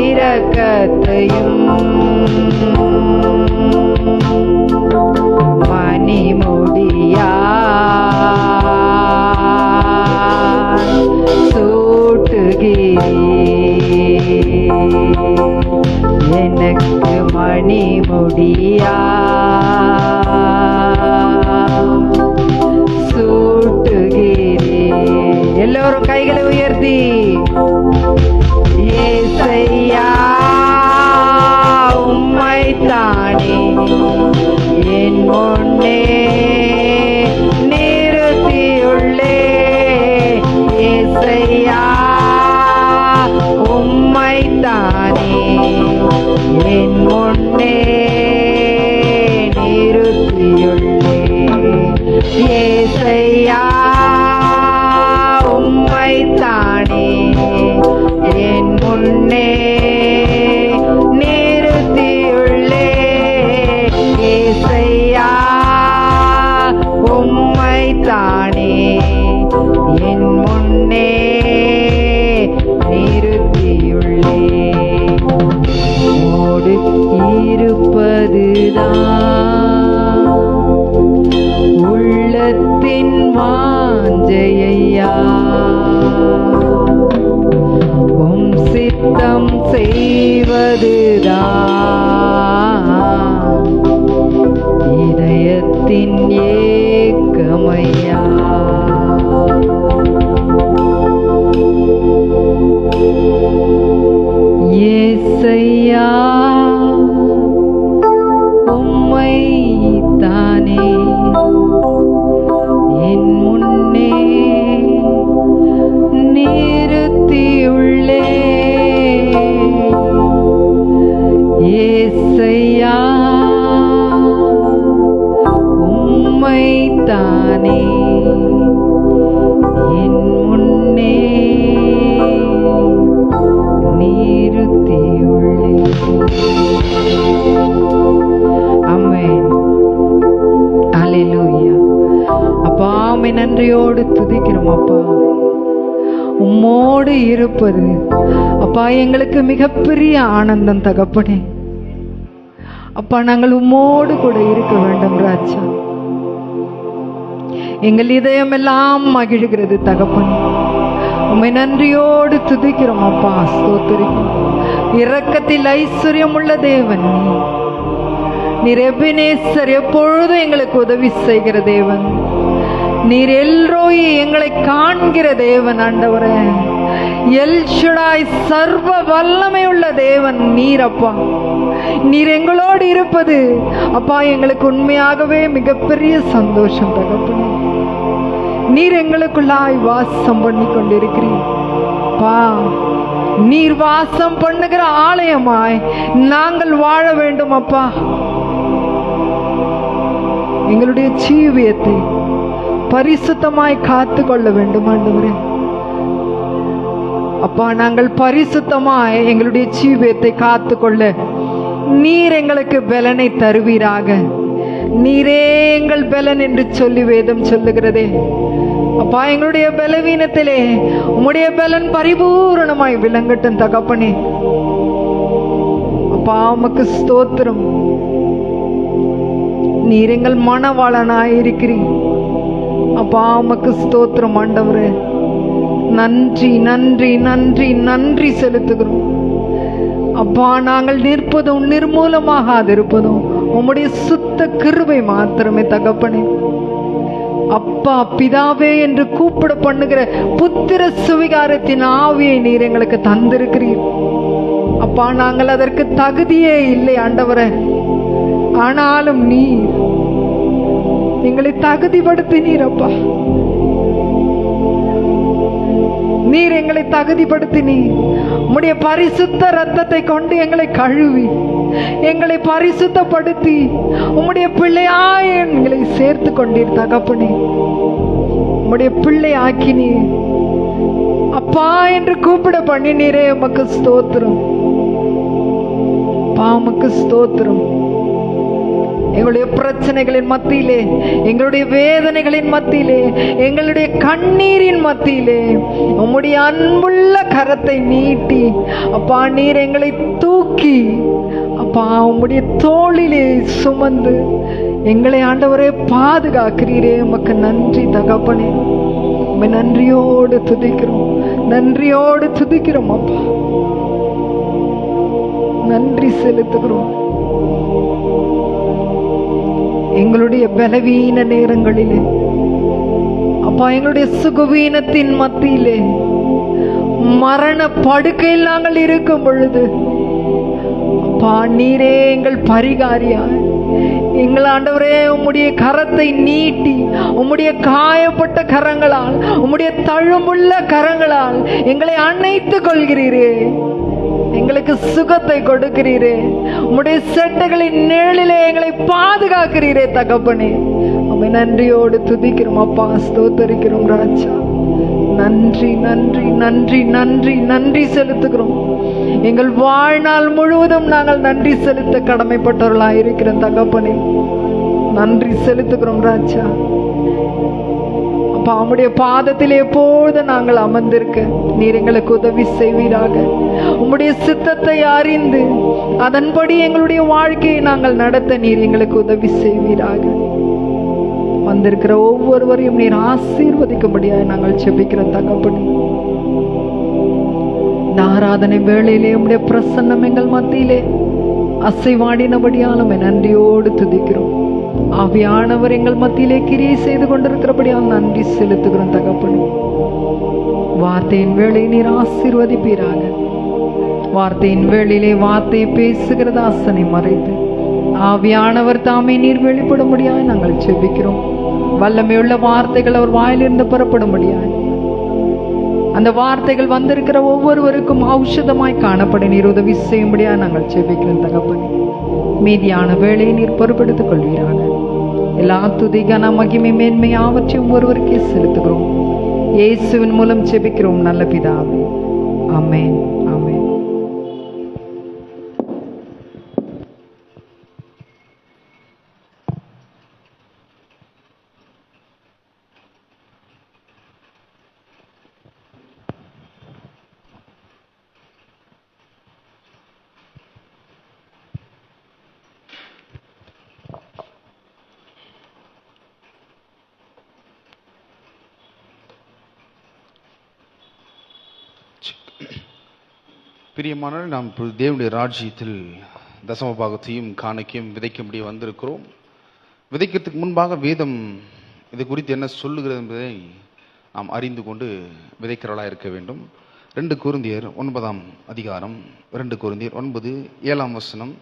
இரக்கத்தையும் மணிமுடியா எனக்கு மணிமுடியா சூட்டுகிறே. எல்லோரும் கைகளை உயர்த்தி ஏசையா உம்மைத்தானே என் முன்னே நிறுத்தியுள்ளே. ஏசையா உம்மைத்தானே என் முன்னே நிறுத்தியுள்ளே. ஏசையா உம்மைத்தானே என் முன்னே நிறுத்தியுள்ளே. ஏசையா உம்மைத்தானே என் முன்னே நிறுத்தியுள்ளே. மோடு இருப்பதுதான் உள்ளத்தின் வாஞ்சையா, உம் சித்தம் செய்வதுதான் இதயத்தின் ஏக்கமையா. ஏசையா உம்மைத்தானே என் முன்னே நிறுத்தியுள்ளே. ஏசையா உம்மைத்தானே என் முன்னே நிறுத்தியுள்ளே. ஆமென். அல்லேலூயா. அப்பா உம்மை நன்றியோடு துதிக்கிறோம். அப்பா உம்மோடு இருப்பது அப்பா எங்களுக்கு மிகப்பெரிய ஆனந்தம் தகப்பனே. அப்பா நாங்கள் உம்மோடு கூட இருக்க வேண்டும் ராஜா. எங்கள் இதயம் எல்லாம் மகிழ்கிறது தகப்பனே. உம்மை நன்றியோடு துதிக்கிறோம் அப்பா, ஸ்தோத்திரிக்கிறோம். இரக்கத்தில் ஐஸ்வர்யம் உள்ள தேவன் நீர். எபினேசர், எப்பொழுதும் எங்களுக்கு உதவி செய்கிற தேவன் நீர். எல்ரோயி, எங்களை காண்கிற தேவன் ஆண்டவரே. எல் ஷடாய், சர்வ வல்லமை உள்ள தேவன் நீர். அப்பா நீர் எங்களோடு இருப்பது அப்பா எங்களுக்கு உண்மையாகவே மிகப்பெரிய சந்தோஷம் தகப்பனே. நீர் எங்களுக்குள்ளாய் வாசம் பண்ணி கொண்டிருக்கிறீர் பா. நீர் வாசம் பண்ணுகிற ஆலயமாய் நாங்கள் வாழ வேண்டும் அப்பா. எங்களுடைய ஜீவியத்தை பரிசுத்தமாய் காத்து கொள்ள வேண்டும் ஆண்டவரே. அப்பா, நாங்கள் பரிசுத்தமாய் எங்களுடைய ஜீவியத்தை காத்து கொள்ள நீர் எங்களுக்கு பலனை தருவீராக. நீரே எங்கள் பலன் என்று சொல்லி வேதம் சொல்லுகிறதே. அப்பா, எங்களுடைய பலவீனத்திலே உம்முடைய பலன் பரிபூரணமாய் விளங்கட்டும் தகப்பனே. அப்பா, உமக்கு ஸ்தோத்திரம். நீர் எங்கள் மனவாளனாய் இருக்கிறீர். அப்பா, உமக்கு ஸ்தோத்திரம் ஆண்டவரே. நன்றி நன்றி நன்றி நன்றி செலுத்துகிறோம் அப்பா. நாங்கள் நிற்பதும் நிர்மூலமாகாதிருப்பதும் உம்முடைய சுத்த கிருபை மாத்திரமே தகப்பனே. அப்பா, பிதாவே என்று கூப்பிட பண்ணுகிற புத்திர சுவிகாரத்தின் ஆவியை நீர் எங்களுக்கு தந்திருக்கிறீர் அப்பா. நாங்கள் அதற்கு தகுதியே இல்லை ஆண்டவரே. ஆனாலும் நீர் எங்களை தகுதிப்படுத்தினீர் அப்பா. நீர் எங்களை தகுதிப்படுத்தினீர். உம்முடைய பரிசுத்த இரத்தத்தை கொண்டு எங்களை கழுவி எங்களை பரிசுத்தப்படுத்தி உம்முடைய பிள்ளையாய் எங்களை சேர்த்து கொண்டீர் தகப்பனே. உம்முடைய பிள்ளை ஆக்கினீர் அப்பா என்று கூப்பிட பண்ணினீரே. உமக்கு ஸ்தோத்திரம் அப்பா, உமக்கு ஸ்தோத்திரம். எங்களுடைய பிரச்சனைகளின் மத்தியிலே, எங்களுடைய வேதனைகளின் மத்தியிலே, எங்களுடைய கண்ணீரின் மத்தியிலே உம்முடைய அன்புள்ள கரத்தை நீட்டி அப்பா நீர் எங்களை தூக்கி அப்பா உம்முடைய தோளிலே சுமந்து எங்களை ஆண்டவரே பாதுகாக்கிறீரே. உமக்கு நன்றி தகப்பனே. உம்மை நன்றியோடு துதிக்கிறோம், நன்றியோடு துதிக்கிறோம் அப்பா. நன்றி செலுத்துகிறோம். எங்களுடைய பலவீன நேரங்களிலே அப்பா, எங்களுடைய சுகவீனத்தின் மத்தியிலே, மரண படுக்கையில் நாங்கள் இருக்கும் பொழுது அப்பா நீரே எங்கள் பரிகாரியாய் எங்கள் ஆண்டவரே உம்முடைய கரத்தை நீட்டி உம்முடைய காயப்பட்ட கரங்களால், உம்முடைய தழும்புள்ள கரங்களால் எங்களை அணைத்துக் கொள்கிறீரே. எங்களுக்கு சுகத்தை கொடுக்கிறீரே. உம்முடைய செட்டைகளின் நிழலிலே எங்களை பாதுகாக்கிறீரே தகப்பனே. உம்மை நன்றியோடு துதிக்கிறோம் அப்பா, ஸ்தோத்தரிக்கிறோம் ராஜா. நன்றி நன்றி நன்றி நன்றி நன்றி செலுத்துகிறோம். எங்கள் வாழ்நாள் முழுவதும் நாங்கள் நன்றி செலுத்த கடமைப்பட்டவர்களாக இருக்கிற தகப்பனே. நன்றி செலுத்துகிறோம் ராஜா. அப்பா, உம்முடைய பாதத்திலே எப்போது நாங்கள் அமர்ந்திருக்க நீர் எங்களுக்கு உதவி செய்வீராக. உம்முடைய சித்தத்தை அறிந்து அதன்படி எங்களுடைய வாழ்க்கையை நாங்கள் நடத்த நீர் எங்களுக்கு உதவி செய்வீராக. வந்திருக்கிற ஒவ்வொருவரையும் நீர் ஆசீர்வதிக்கும்படியாக நாங்கள் செபிக்கிற தகப்பனே. இந்த ஆராதனை வேளையிலே உம்முடைய பிரசன்னம் எங்கள் மத்தியிலே அசைவாடினபடியாலும் நன்றியோடு துதிக்கிறோம். ஆவியானவர் எங்கள் மத்தியிலே கிரியை செய்து கொண்டிருக்கிறபடியால் நன்றி செலுத்துகிறோம் தகப்பனே. வார்த்தையின் வேளை நீர் ஆசீர்வதிப்பீராக. வார்த்தையின் வேளையிலே வார்த்தையை பேசுகிற தாசனை மறைத்து ஆவியானவர் தாமே நீர் வெளிப்படும்படியாய் நாங்கள் செபிக்கிறோம். வல்லமையுள்ள வார்த்தைகள் அவர் வாயிலிருந்து புறப்படும்படியாய், அந்த வார்த்தைகள் வந்திருக்கிற ஒவ்வொருவருக்கும் ஔஷதமாய் காணப்பட நீர் உதவி செய்யும்படியாய் நாங்கள் செபிக்கிறோம் தகப்பனே. மீதியான வேளையை நீர் பொறுப்பெடுத்துக் கொள்வீராக. எல்லா துதி கன மகிமை மேன்மை யாவற்றையும் ஒருவருக்கே செலுத்துகிறோம். இயேசுவின் மூலம் செபிக்கிறோம் நல்ல பிதாவே. ஆமென் ஆமென். பிரியமானால் நாம் தேவனுடைய ராஜ்யத்தில் தசம பாகத்தையும் காணிக்கையும் விதைக்கும்படி வந்திருக்கிறோம். விதைக்கிறதுக்கு முன்பாக வேதம் இது குறித்து என்ன சொல்லுகிறது என்பதை நாம் அறிந்து கொண்டு விதைக்கிறவளாக இருக்க வேண்டும். 2 கொரிந்தியர் 9ஆம் அதிகாரம் 2 கொரிந்தியர் 9:7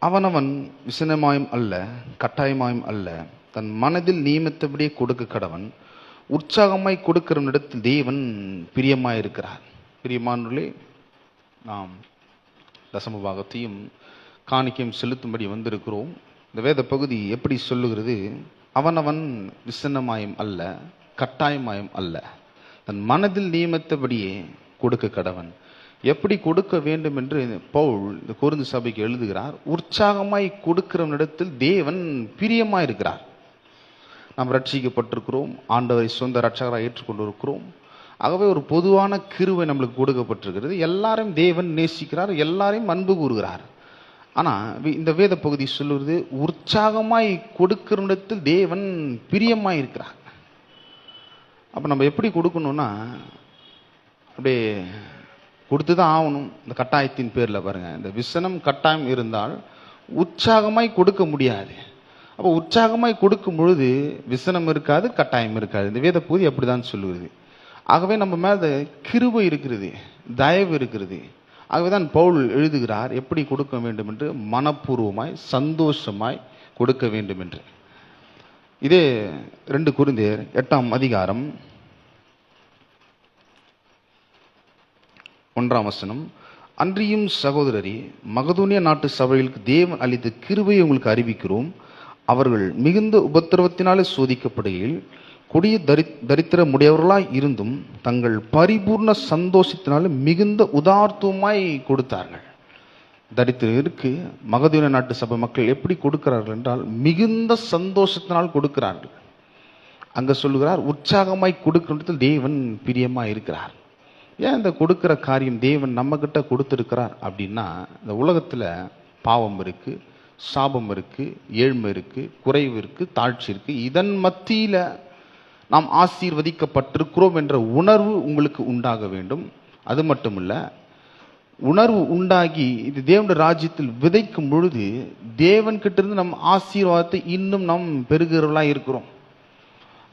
அவனவன் விசனமாயும் அல்ல கட்டாயமாயும் அல்ல தன் மனதில் நியமித்தபடியே கொடுக்க கடவன். உற்சாகமாய் கொடுக்கிற இடத்தில் தேவன் பிரியமாயிருக்கிறார். பிரியமானவர்களே, நாம் தசம பாகத்தையும் காணிக்கையும் செலுத்தும்படி வந்திருக்கிறோம். இந்த வேத பகுதி எப்படி சொல்லுகிறது? அவனவன் விசனமாயம் அல்ல, கட்டாயமாயம் அல்ல, தன் மனதில் நியமித்தபடியே கொடுக்க கடவன். எப்படி கொடுக்க வேண்டும் என்று பவுல் இந்த கொரிந்து சபைக்கு எழுதுகிறார். உற்சாகமாய் கொடுக்கிறவனிடத்தில் தேவன் பிரியமாய் இருக்கிறார். நாம் ரட்சிக்கப்பட்டிருக்கிறோம், ஆண்டவரை சொந்த ரட்சகராக ஏற்றுக்கொண்டிருக்கிறோம். ஆகவே ஒரு பொதுவான கிருபை நம்மளுக்கு கொடுக்கப்பட்டிருக்கிறது. எல்லாரையும் தேவன் நேசிக்கிறார், எல்லாரையும் அன்பு கூறுகிறார். ஆனால் இந்த வேத பகுதி சொல்லுவது உற்சாகமாய் கொடுக்கிறவனிடத்தில் தேவன் பிரியமாய் இருக்கிறார். அப்போ நம்ம எப்படி கொடுக்கணும்னா, அப்படியே கொடுத்து தான் ஆகணும். இந்த கட்டாயத்தின் பேரில் பாருங்கள், இந்த விசனம் கட்டாயம் இருந்தால் உற்சாகமாய் கொடுக்க முடியாது. அப்போ உற்சாகமாய் கொடுக்கும் பொழுது விசனம் இருக்காது, கட்டாயம் இருக்காது. இந்த வேத பகுதி அப்படி தான் சொல்லுவது. ஆகவே நம்ம மேலே கிருபை இருக்கிறது, தயவு இருக்கிறது. ஆகவே தான் பவுல் எழுதுகிறார் எப்படி கொடுக்க வேண்டும் என்று, மனப்பூர்வமாய் சந்தோஷமாய் கொடுக்க வேண்டும் என்று. இதே 2 கொரிந்தியர் 8ஆம் அதிகாரம் 1ஆம் வசனம், அன்றியும் சகோதரரே, மகதோனியா நாட்டு சபைகளுக்கு தேவன் அளித்த கிருபையை உங்களுக்கு அறிவிக்கிறோம். அவர்கள் மிகுந்த உபத்திரவத்தினாலே சோதிக்கப்படுகையில் கொடிய தரித்திர முடியவர்களாய் இருந்தும் தங்கள் பரிபூர்ண சந்தோஷத்தினாலே மிகுந்த உதார்த்தமாய் கொடுத்தார்கள். தரித்திரருக்கு மகதோனியா நாட்டு சபை மக்கள் எப்படி கொடுக்கிறார்கள் என்றால், மிகுந்த சந்தோஷத்தினால் கொடுக்கிறார்கள். அங்க சொல்லுகிறார், உற்சாகமாய் கொடுக்கிறதில் தேவன் பிரியமாய் இருக்கிறார். ஏன் இந்த கொடுக்கிற காரியம் தேவன் நம்ம கிட்ட கொடுத்திருக்கிறார் அப்படின்னா, இந்த உலகத்துல பாவம் இருக்கு, சாபம் இருக்கு, ஏழ்மை இருக்கு, குறைவு இருக்கு, தாழ்ச்சி இருக்கு. இதன் மத்தியில நாம் ஆசீர்வதிக்கப்பட்டிருக்கிறோம் என்ற உணர்வு உங்களுக்கு உண்டாக வேண்டும். அது மட்டுமல்ல, உணர்வு உண்டாகி இது தேவனுடைய ராஜ்யத்தில் விதைக்கும் பொழுது தேவன் கிட்ட இருந்து நம் ஆசீர்வாதத்தை இன்னும் நாம் பெறுகிறவர்களா இருக்கிறோம்.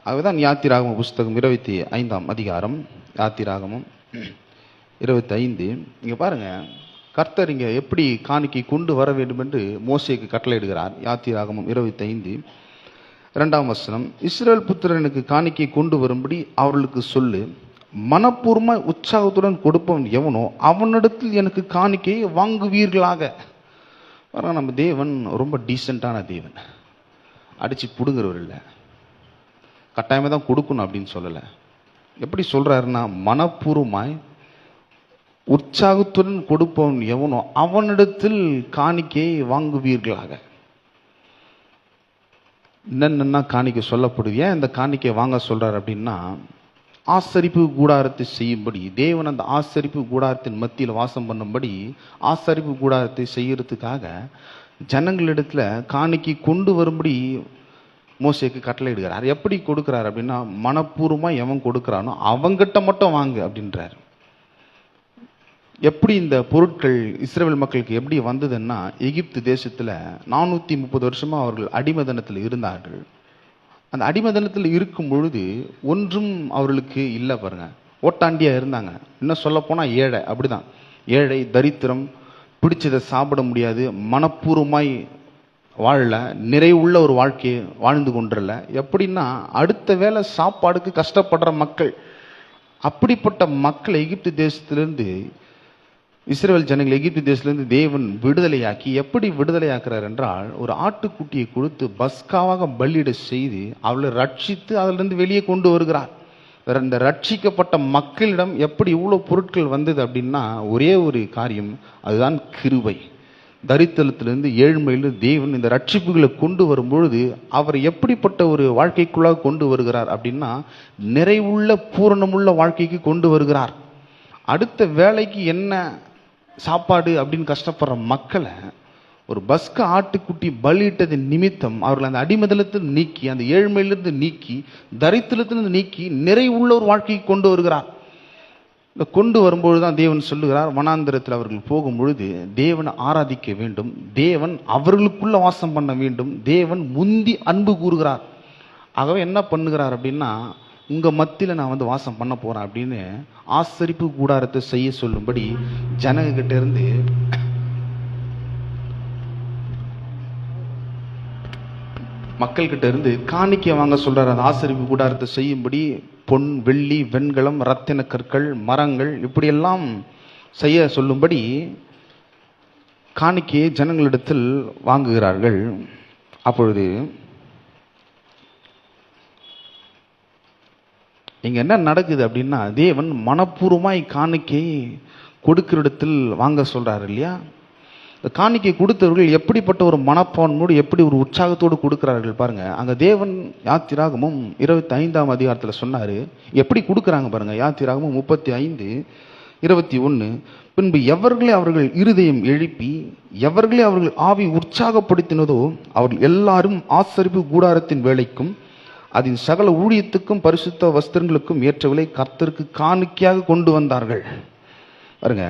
அதுதான் யாத்திராகம புஸ்தகம் 25ஆம் அதிகாரம், யாத்திராகமம் 25. இங்க பாருங்க, கர்த்தர் இங்க எப்படி காணிக்கை கொண்டு வர வேண்டும் என்று மோசேக்கு கட்டளையிடுகிறார். யாத்திராகமம் 25 2ஆம் வசனம், இஸ்ரவேல் புத்திரனுக்கு காணிக்கை கொண்டு வரும்படி அவர்களுக்கு சொல்லு, மனப்பூர்வமாய் உற்சாகத்துடன் கொடுப்பவன் எவனோ அவனிடத்தில் எனக்கு காணிக்கையை வாங்குவீர்களாக. நம்ம தேவன் ரொம்ப டீசெண்டான தேவன், அடிச்சு புடுங்குறவர் இல்லை, கட்டாயமாக தான் கொடுக்கணும் அப்படின்னு சொல்லலை. எப்படி சொல்றாருன்னா, மனப்பூர்வமாய் உற்சாகத்துடன் கொடுப்பவன் எவனோ அவனிடத்தில் காணிக்கையை வாங்குவீர்களாக. என்னென்னா காணிக்கை சொல்லப்படுது. ஏன் இந்த காணிக்கை வாங்க சொல்றார் அப்படின்னா, ஆசரிப்பு கூடாரத்தை செய்யும்படி தேவன் அந்த ஆசரிப்பு கூடாரத்தின் மத்தியில் வாசம் பண்ணும்படி ஆசரிப்பு கூடாரத்தை செய்யறதுக்காக ஜனங்களிடத்துல காணிக்கை கொண்டு வரும்படி மோசேக்கு கட்டளையிடுகிறார். எப்படி கொடுக்கிறார் அப்படின்னா, மனப்பூர்வமா எவன் கொடுக்கிறானோ அவங்கிட்ட மட்டும் வாங்க அப்படின்றார். எப்படி இந்த பொருட்கள் இஸ்ரவேல் மக்களுக்கு எப்படி வந்ததுன்னா, எகிப்து தேசத்துல 430 வருஷமா அவர்கள் அடிமதனத்தில் இருந்தார்கள். அந்த அடிமதனத்தில் இருக்கும் பொழுது ஒன்றும் அவர்களுக்கு இல்லை பாருங்க, ஓட்டாண்டியா இருந்தாங்க. இன்னும் சொல்ல போனா ஏழை, அப்படிதான் ஏழை, தரித்திரம், பிடிச்சதை சாப்பிட முடியாது, மனப்பூர்வமாய் வாழல, நிறைவுள்ள ஒரு வாழ்க்கையை வாழ்ந்து கொண்டிரல. எப்படின்னா, அடுத்த வேளை சாப்பாடுக்கு கஷ்டப்படுற மக்கள். அப்படிப்பட்ட மக்களை எகிப்து தேசத்திலிருந்து, இஸ்ரவேல் ஜனங்கள் எகிப்து தேசத்திலிருந்து தேவன் விடுதலையாக்கி, எப்படி விடுதலையாக்குறார் என்றால், ஒரு ஆட்டுக்குட்டியை கொடுத்து பஸ்காவாக பலியிட செய்து அவளை ரட்சித்து அதிலிருந்து வெளியே கொண்டு வருகிறார். இந்த ரட்சிக்கப்பட்ட மக்களிடம் எப்படி இவ்வளோ பொருட்கள் வந்தது அப்படின்னா, ஒரே ஒரு காரியம், அதுதான் கிருபை. தரித்திரத்திலிருந்து ஏழ்மையிலிருந்து தேவன் இந்த ரட்சிப்புகளை கொண்டு வரும்பொழுது அவர் எப்படிப்பட்ட ஒரு வாழ்க்கைக்குள்ளாக கொண்டு வருகிறார் அப்படின்னா, நிறைவுள்ள பூரணமுள்ள வாழ்க்கைக்கு கொண்டு வருகிறார். அடுத்த வேலைக்கு என்ன சாப்பாடு அப்படின்னு கஷ்டப்படுற மக்களை ஒரு பஸ்க ஆட்டுக்குட்டி பலியிட்டது நிமித்தம் அவர்கள் அந்த அடிமதலத்தில் நீக்கி, அந்த ஏழ்மையிலிருந்து நீக்கி, தரித்திரத்திலிருந்து நீக்கி நிறைவுள்ள ஒரு வாழ்க்கைக்கு கொண்டு வருகிறார். இந்த கொண்டு வரும்பொழுது தான் தேவன் சொல்லுகிறார், வனாந்திரத்தில் அவர்கள் போகும் பொழுது தேவனை ஆராதிக்க வேண்டும், தேவன் அவர்களுக்குள்ள வாசம் பண்ண வேண்டும், தேவன் முந்தி அன்பு கூறுகிறார். ஆகவே என்ன பண்ணுகிறார் அப்படின்னா, உங்க மத்தியில் நான் வந்து வாசம் பண்ண போறேன் அப்படின்னு ஆசரிப்பு கூடாரத்தை செய்ய சொல்லும்படி ஜனங்க கிட்ட இருந்து மக்கள் கிட்ட இருந்து காணிக்கை வாங்க சொல்றாரு. அந்த ஆசரிப்பு கூடாரத்தை செய்யும்படி பொன், வெள்ளி, வெண்கலம், ரத்தின கற்கள், மரங்கள் இப்படியெல்லாம் செய்ய சொல்லும்படி காணிக்கையை ஜனங்களிடத்தில் வாங்குகிறார்கள். அப்பொழுது இங்க என்ன நடக்குது அப்படின்னா, தேவன் மனப்பூர்வமாய் காணிக்கை கொடுக்கிற இடத்தில் வாங்க சொல்றாரு இல்லையா? காணிக்கை கொடுத்தவர்கள் எப்படிப்பட்ட ஒரு மனப்பான்மையோடு, எப்படி ஒரு உற்சாகத்தோடு கொடுக்கிறார்கள் பாருங்க. அங்க தேவன் யாத்திராகமும் 25ஆம் அதிகாரத்தில் சொன்னாரு. எப்படி கொடுக்குறாங்க பாருங்க. யாத்திராகமும் 35:21, பின்பு எவர்களே அவர்கள் இருதயம் எழுப்பி எவர்களே அவர்கள் ஆவி உற்சாகப்படுத்தினதோ அவர்கள் எல்லாரும் ஆசரிப்பு கூடாரத்தின் வேலைக்கும் அதன் சகல ஊழியத்துக்கும் பரிசுத்த வஸ்திரங்களுக்கும் ஏற்றவில்லை கர்த்தருக்கு காணிக்கையாக கொண்டு வந்தார்கள். பாருங்க,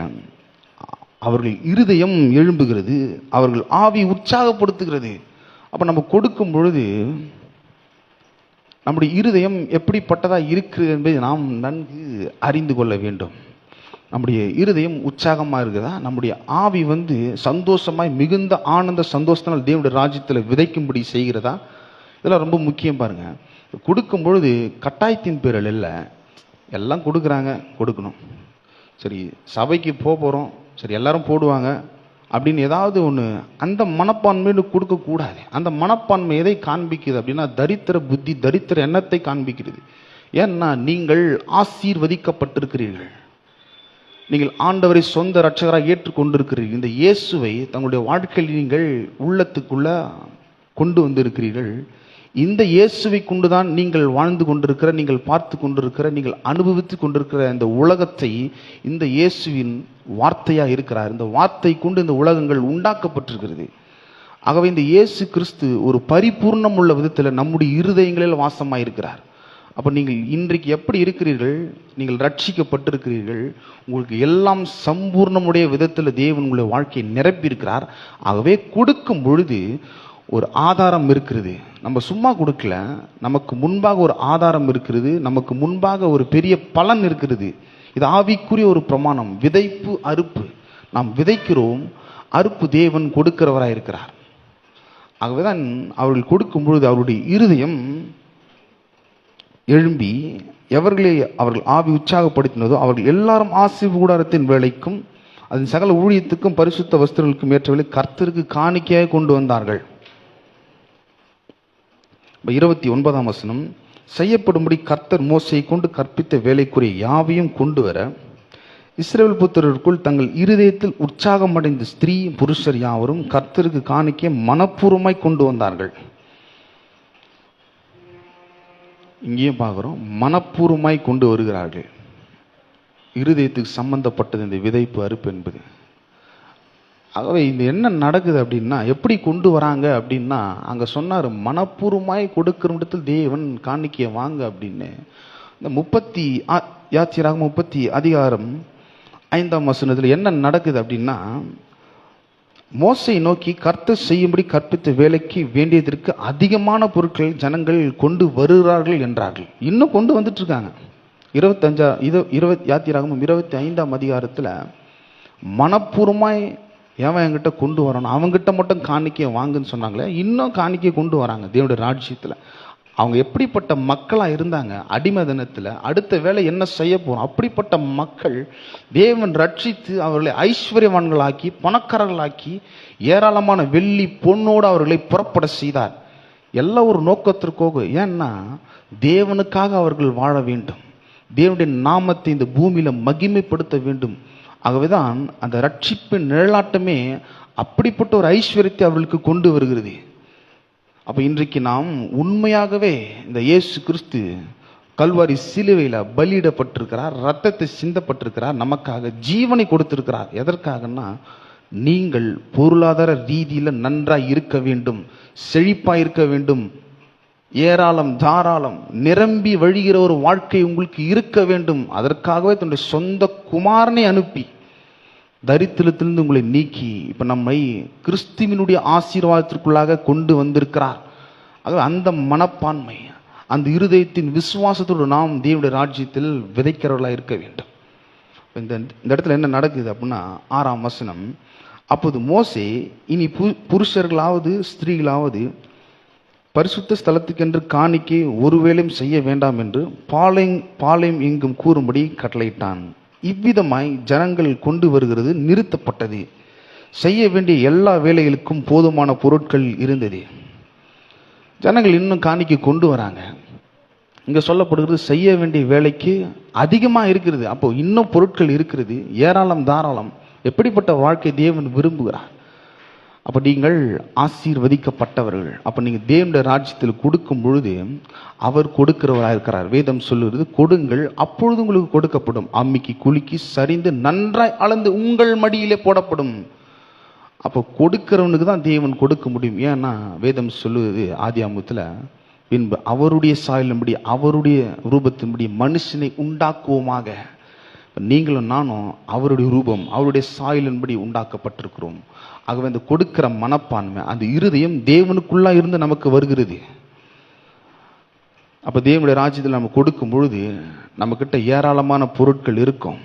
அவர்கள் இருதயம் எழும்புகிறது, அவர்கள் ஆவி உற்சாகப்படுத்துகிறது. அப்ப நம்ம கொடுக்கும் பொழுது நம்முடைய இருதயம் எப்படிப்பட்டதா இருக்கிறது என்பதை நாம் நன்கு அறிந்து கொள்ள வேண்டும். நம்முடைய இருதயம் உற்சாகமா இருக்குதா? நம்முடைய ஆவி சந்தோஷமாய் மிகுந்த ஆனந்த சந்தோஷத்தினால் தேவனுடைய ராஜ்யத்தில் விதைக்கும்படி செய்கிறதா? இதெல்லாம் ரொம்ப முக்கியம். பாருங்க, கொடுக்கும் பொழுது கட்டாயத்தின் பேரில் இல்லை. எல்லாம் கொடுக்குறாங்க, கொடுக்கணும். சரி, சபைக்கு போகிறோம், சரி எல்லாரும் போடுவாங்க அப்படின்னு ஏதாவது ஒன்று அந்த மனப்பான்மையில் கொடுக்கக்கூடாது. அந்த மனப்பான்மை எதை காண்பிக்குது அப்படின்னா, தரித்திர புத்தி, தரித்திர எண்ணத்தை காண்பிக்கிறது. ஏன்னா நீங்கள் ஆசீர்வதிக்கப்பட்டிருக்கிறீர்கள். நீங்கள் ஆண்டவரை சொந்த இரட்சகராக ஏற்றுக்கொண்டிருக்கிறீர்கள். இந்த இயேசுவை தங்களுடைய வாழ்க்கையில் நீங்கள் உள்ளத்துக்குள்ள கொண்டு வந்திருக்கிறீர்கள். இந்த இயேசுவை கொண்டுதான் நீங்கள் வாழ்ந்து கொண்டிருக்கிற, நீங்கள் பார்த்து கொண்டிருக்கிற, நீங்கள் அனுபவித்து கொண்டிருக்கிற இந்த உலகத்தை இந்த இயேசுவின் வார்த்தையாக இருக்கிறார். இந்த வார்த்தை கொண்டு இந்த உலகங்கள் உண்டாக்கப்பட்டிருக்கிறது. ஆகவே இந்த இயேசு கிறிஸ்து ஒரு பரிபூர்ணம் உள்ள விதத்தில் நம்முடைய இருதயங்களில் வாசமாக இருக்கிறார். அப்போ நீங்கள் இன்றைக்கு எப்படி இருக்கிறீர்கள்? நீங்கள் ரட்சிக்கப்பட்டிருக்கிறீர்கள். உங்களுக்கு எல்லாம் சம்பூர்ணமுடைய விதத்தில் தேவன் உங்களுடைய வாழ்க்கையை நிரப்பியிருக்கிறார். ஆகவே கொடுக்கும் பொழுது ஒரு ஆதாரம் இருக்கிறது. நம்ம சும்மா கொடுக்கல, நமக்கு முன்பாக ஒரு ஆதாரம் இருக்கிறது, நமக்கு முன்பாக ஒரு பெரிய பலன் இருக்கிறது. இது ஆவிக்குரிய ஒரு பிரமாணம். விதைப்பு அறுப்பு, நாம் விதைக்கிறோம், அறுப்பு தேவன் கொடுக்கிறவராக இருக்கிறார். ஆகவேதான் அவர்கள் கொடுக்கும் பொழுது அவருடைய இருதயம் எழும்பி எவர்களே அவர்கள் ஆவி உற்சாகப்படுத்தினதோ அவர்கள் எல்லாரும் ஆசீர்வாத கூடாரத்தின் வேலைக்கும் அதன் சகல ஊழியத்துக்கும் பரிசுத்த வஸ்திரங்களுக்கும் ஏற்றவர்களை கர்த்தருக்கு காணிக்கையாக கொண்டு வந்தார்கள். 29ஆம் வசனம், செய்யப்படும்படி கர்த்தர் மோசையை கொண்டு கற்பித்த வேலைக்குரிய யாவையும் கொண்டு வர இஸ்ரவேல் புத்திரருக்குள் தங்கள் இருதயத்தில் உற்சாகம் அடைந்த ஸ்திரீ புருஷர் யாவரும் கர்த்தருக்கு காணிக்கை மனப்பூர்வமாய் கொண்டு வந்தார்கள். இங்கேயும் பார்க்கிறோம், மனப்பூர்வமாய் கொண்டு வருகிறார்கள். இருதயத்துக்கு சம்பந்தப்பட்டது இந்த விதைப்பு அறுப்பு என்பது. ஆகவே இந்த என்ன நடக்குது அப்படின்னா, எப்படி கொண்டு வராங்க அப்படின்னா, அங்கே சொன்னார் மனப்பூர்வமாய் கொடுக்கிற இடத்தில் தேவன் காணிக்கையை வாங்க அப்படின்னு. இந்த யாத்திராகமம் 30:5 வசனத்தில் என்ன நடக்குது அப்படின்னா, மோசையை நோக்கி கர்த்தர் செய்யும்படி கற்பித்த வேலைக்கு வேண்டியதற்கு அதிகமான பொருட்கள் ஜனங்கள் கொண்டு வருகிறார்கள் என்றார்கள். இன்னும் கொண்டு வந்துட்டு இருக்காங்க. யாத்திராகமம் 25ஆம் அதிகாரத்தில் மனப்பூர்வமாய் ஏன் என்கிட்ட கொண்டு வரணும், அவங்ககிட்ட மட்டும் காணிக்கையை வாங்குன்னு சொன்னாங்களே, இன்னும் காணிக்கையை கொண்டு வராங்க தேவனுடைய ராஜ்யத்தில். அவங்க எப்படிப்பட்ட மக்களாக இருந்தாங்க அடிமை தினத்தில், அடுத்த வேலை என்ன செய்ய போகிறோம், அப்படிப்பட்ட மக்கள் தேவன் ரட்சித்து அவர்களை ஐஸ்வர்யவான்களாக்கி பணக்காரர்களாக்கி ஏராளமான வெள்ளி பொன்னோடு அவர்களை புறப்பட செய்தார். எல்லாம் ஒரு நோக்கத்திற்காக. ஏன்னா தேவனுக்காக அவர்கள் வாழ வேண்டும், தேவனுடைய நாமத்தை இந்த பூமியில மகிமைப்படுத்த வேண்டும். ஆகவேதான் அந்த ரட்சிப்பின் நிழலாட்டமே அப்படிப்பட்ட ஒரு ஐஸ்வர்யத்தை அவர்களுக்கு கொண்டு வருகிறது. அப்ப இன்றைக்கு நாம் உண்மையாகவே இந்த இயேசு கிறிஸ்து கல்வாரி சிலுவையில் பலியிடப்பட்டிருக்கிறார், ரத்தத்தை சிந்தப்பட்டிருக்கிறார், நமக்காக ஜீவனை கொடுத்திருக்கிறார். எதற்காகன்னா, நீங்கள் பொருளாதார ரீதியில் நன்றாய் இருக்க வேண்டும், செழிப்பாய் இருக்க வேண்டும், ஏராளம் தாராளம் நிரம்பி வழிகிற ஒரு வாழ்க்கை உங்களுக்கு இருக்க வேண்டும். அதற்காகவே தன்னுடைய சொந்த குமாரனை அனுப்பி தரித்திரத்திலிருந்து உங்களை நீக்கி இப்ப நம்மை கிறிஸ்துவினுடைய ஆசீர்வாதத்திற்குள்ளாக கொண்டு வந்திருக்கிறார். ஆக அந்த மனப்பான்மை, அந்த இருதயத்தின் விசுவாசத்தோடு நாம் தேவனுடைய ராஜ்யத்தில் விதைக்கிறவர்களாக இருக்க வேண்டும். இந்த இடத்துல என்ன நடக்குது அப்படின்னா, 6ஆம் வசனம், அப்போது மோசே இனி புருஷர்களாவது ஸ்திரீகளாவது பரிசுத்த ஸ்தலத்துக்கென்று காணிக்கை ஒருவேளையும் செய்ய வேண்டாம் என்று பாளையம் எங்கும் கூறும்படி கட்டளையிட்டான். இவ்விதமாய் ஜனங்கள் கொண்டு வருகிறது நிறுத்தப்பட்டது. செய்ய வேண்டிய எல்லா வேலைகளுக்கும் போதுமான பொருட்கள் இருந்தது. ஜனங்கள் இன்னும் காணிக்கை கொண்டு வராங்க. இங்க சொல்லப்படுகிறது செய்ய வேண்டிய வேலைக்கு அதிகமாக இருக்கிறது. அப்போ இன்னும் பொருட்கள் இருக்கிறது, ஏராளம் தாராளம். எப்படிப்பட்ட வாழ்க்கை தேவன் விரும்புகிறார்? அப்போ நீங்கள் ஆசீர்வதிக்கப்பட்டவர்கள். அப்போ நீங்கள் தேவனுடைய ராஜ்யத்தில் கொடுக்கும் பொழுது அவர் கொடுக்கிறவராக இருக்கிறார். வேதம் சொல்லுகிறது, கொடுங்கள் அப்பொழுது உங்களுக்கு கொடுக்கப்படும், அம்மிக்கு குலுக்கி சரிந்து நன்றாய் அளந்து உங்கள் மடியிலே போடப்படும். அப்போ கொடுக்கிறவனுக்கு தான் தேவன் கொடுக்க முடியும். ஏன்னா வேதம் சொல்லுவது ஆதியாகமத்தில், பின்பு அவருடைய சாயலின்படி அவருடைய ரூபத்தின்படி மனுஷனை உண்டாக்குவோமாக. நீங்களும் நானும் அவருடைய ரூபம் அவருடைய சாயலின்படி உண்டாக்கப்பட்டிருக்கிறோம். ஆகவே அந்த கொடுக்கிற மனப்பான்மை, அந்த இருதயம் தேவனுக்குள்ளா இருந்து நமக்கு வருகிறது. அப்போ தேவனுடைய ராஜ்யத்தில் நம்ம கொடுக்கும் பொழுது நம்மக்கிட்ட ஏராளமான பொருட்கள் இருக்கும்,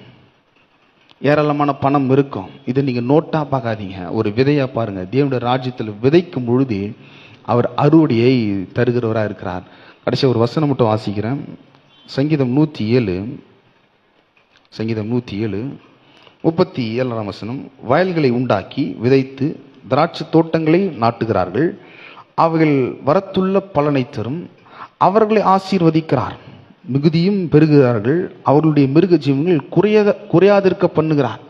ஏராளமான பணம் இருக்கும். இதை நீங்கள் நோட்டாக பார்க்காதீங்க, ஒரு விதையாக பாருங்கள். தேவனுடைய ராஜ்யத்தில் விதைக்கும் பொழுது அவர் அறுவடையை தருகிறவராக இருக்கிறார். கடைசி ஒரு வசனம் மட்டும் வாசிக்கிறேன். சங்கீதம் 107 37 வசனம். வயல்களை உண்டாக்கி விதைத்து திராட்சை தோட்டங்களை நாட்டுகிறார்கள், அவைகள் வரத்துள்ள பலனை தரும், அவர்களை ஆசீர்வதிக்கிறார், மிகுதியும் பெருகிறார்கள், அவர்களுடைய மிருக ஜீவங்கள் குறையாதிருக்க பண்ணுகிறார்.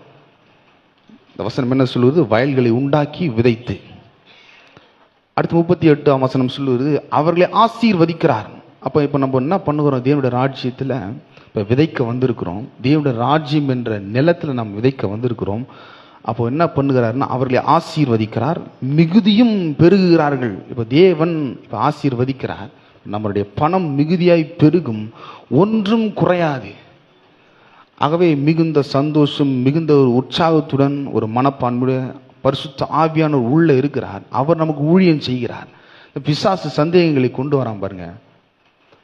இந்த வசனம் என்ன சொல்லுவது? வயல்களை உண்டாக்கி விதைத்து. அடுத்து 38 வசனம் சொல்லுவது அவர்களை ஆசீர்வதிக்கிறார். அப்போ இப்போ நம்ம என்ன பண்ணுகிறோம்? தேவனுடைய ராஜ்யத்தில் இப்போ விதைக்க வந்திருக்கிறோம். தேவனுடைய ராஜ்யம் என்ற நிலத்தில் நாம் விதைக்க வந்திருக்கிறோம். அப்போ என்ன பண்ணுகிறாருன்னா அவர்களை ஆசீர்வதிக்கிறார், மிகுதியும் பெருகுகிறார்கள். இப்போ தேவன் இப்போ ஆசீர்வதிக்கிறார், நம்மளுடைய பணம் மிகுதியாய் பெருகும், ஒன்றும் குறையாது. ஆகவே மிகுந்த சந்தோஷம், மிகுந்த ஒரு உற்சாகத்துடன் ஒரு மனப்பான்மையுடைய பரிசுத்த ஆவியானவர் உள்ள இருக்கிறார். அவர் நமக்கு ஊழியம் செய்கிறார். பிசாசு சந்தேகங்களை கொண்டு வரான் பாருங்க.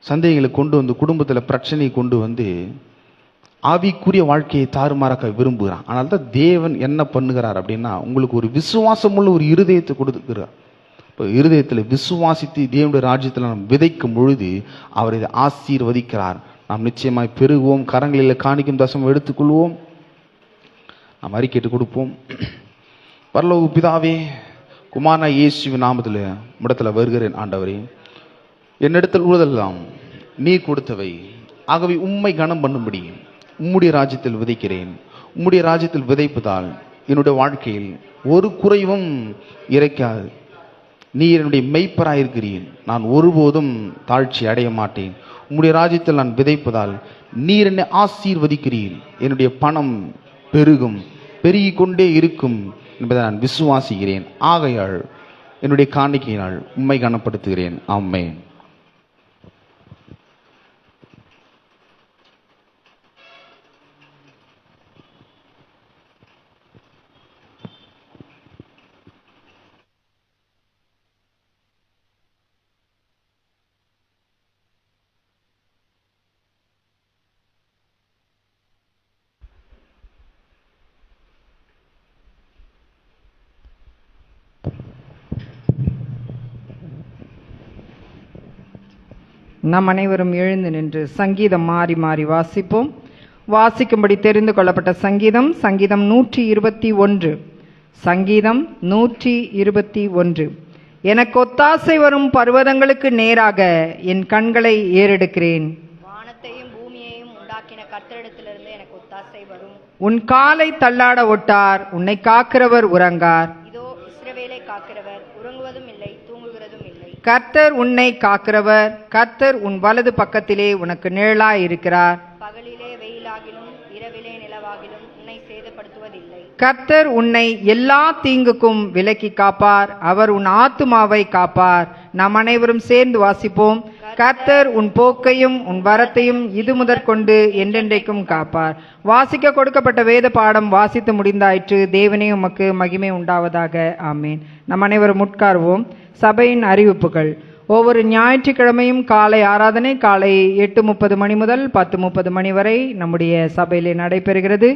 சந்தேகங்களை கொண்டு வந்து குடும்பத்தில் பிரச்சனையை கொண்டு வந்து ஆவிக்குரிய வாழ்க்கையை தாறுமாறாக்க விரும்புகிறான். ஆனால் தான் தேவன் என்ன பண்ணுகிறார் அப்படின்னா, உங்களுக்கு ஒரு விசுவாசமுள்ள ஒரு இருதயத்தை கொடுத்துக்கிறார். இப்போ இருதயத்தில் விசுவாசித்து தேவனுடைய ராஜ்யத்தில் நாம் விதைக்கும் பொழுது அவர் இதை ஆசீர்வதிக்கிறார். நாம் நிச்சயமாய் பெருகுவோம். கரங்களில் காணிக்கும் தசம் எடுத்துக்கொள்வோம். நாம் அறிக்கையிட்டு கொடுப்போம். பரலோக பிதாவே, குமாரனா இயேசுவின் நாமத்தில் இடத்துல வருகிறேன். ஆண்டவரே, என்னிடத்தில் உள்ளதெல்லாம் நீ கொடுத்தவை. ஆகவே உம்மை கனம் பண்ணும்படி உம்முடைய ராஜ்யத்தில் விதைக்கிறேன். உம்முடைய ராஜ்யத்தில் விதைப்பதால் என்னுடைய வாழ்க்கையில் ஒரு குறைவும் இறைக்காது. நீ என்னுடைய மெய்ப்பராயிருக்கிறீர். நான் ஒருபோதும் தாழ்ச்சி அடைய மாட்டேன். உம்முடைய ராஜ்யத்தில் நான் விதைப்பதால் நீர் என்னை ஆசீர்வதிக்கிறீர். என்னுடைய பணம் பெருகும், பெருகிக் கொண்டே இருக்கும் என்பதை நான் விசுவாசிக்கிறேன். ஆகையால் என்னுடைய காணிக்கையினால் உம்மை கனப்படுத்துகிறேன். ஆமென். நாம் அனைவரும் எழுந்து நின்று சங்கீதம் மாறி மாறி வாசிப்போம். வாசிக்கும்படி தெரிந்து கொள்ளப்பட்ட சங்கீதம் சங்கீதம் 121. சங்கீதம் 121. எனக்கு ஒத்தாசை வரும் பர்வதங்களுக்கு நேராக என் கண்களை ஏறெடுக்கிறேன். வானத்தையும் பூமியையும் உண்டாக்கின கர்த்தரிடத்திலிருந்து எனக்கு ஒத்தாசை வரும். உன் காலை தள்ளாட ஒட்டார், உன்னை காக்கிறவர் உறங்கார். இதோ இஸ்ரவேலை காக்கிறவர் உறங்குவதும் இல்லை, தூங்குகிறதும் இல்லை. கர்த்தர் உன்னை காக்கிறவர், கர்த்தர் உன் வலது பக்கத்திலே உனக்கு நிழலாய் இருக்கிறார். பகலிலே வெயிலாகிலும் இரவிலே நிலவாகிலும் உன்னை சேதப்படுத்துவதில்லை. கர்த்தர் உன்னை எல்லா தீங்குக்கும் விலக்கி காப்பார், அவர் உன் ஆத்துமாவை காப்பார். நாம் அனைவரும் சேர்ந்து வாசிப்போம். கர்த்தர் உன் போக்கையும் உன் வரத்தையும் இது முதற்கொண்டு என்றென்றைக்கும் காப்பார். வாசிக்க கொடுக்கப்பட்ட வேத பாடம் வாசித்து முடிந்தாயிற்று. தேவனே உமக்கு மகிமை உண்டாவதாக. ஆமேன். நம் அனைவரும் உட்கார்வோம். சபையின் அறிவிப்புகள். ஒவ்வொரு ஞாயிற்றுக்கிழமையும் காலை ஆராதனை காலை 8:30 மணி முதல் 10:30 மணி வரை நம்முடைய சபையிலே நடைபெறுகிறது.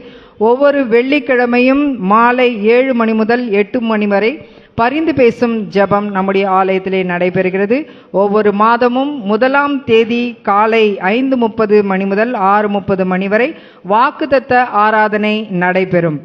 ஒவ்வொரு வெள்ளிக்கிழமையும் மாலை 7 மணி முதல் 8 மணி வரை பரிந்து பேசும் ஜெபம் நம்முடைய ஆலயத்திலே நடைபெறுகிறது. ஒவ்வொரு மாதமும் 1ஆம் தேதி காலை 5:30 மணி முதல் 6:30 மணி வரை வாக்குத்தத்த ஆராதனை நடைபெறும்.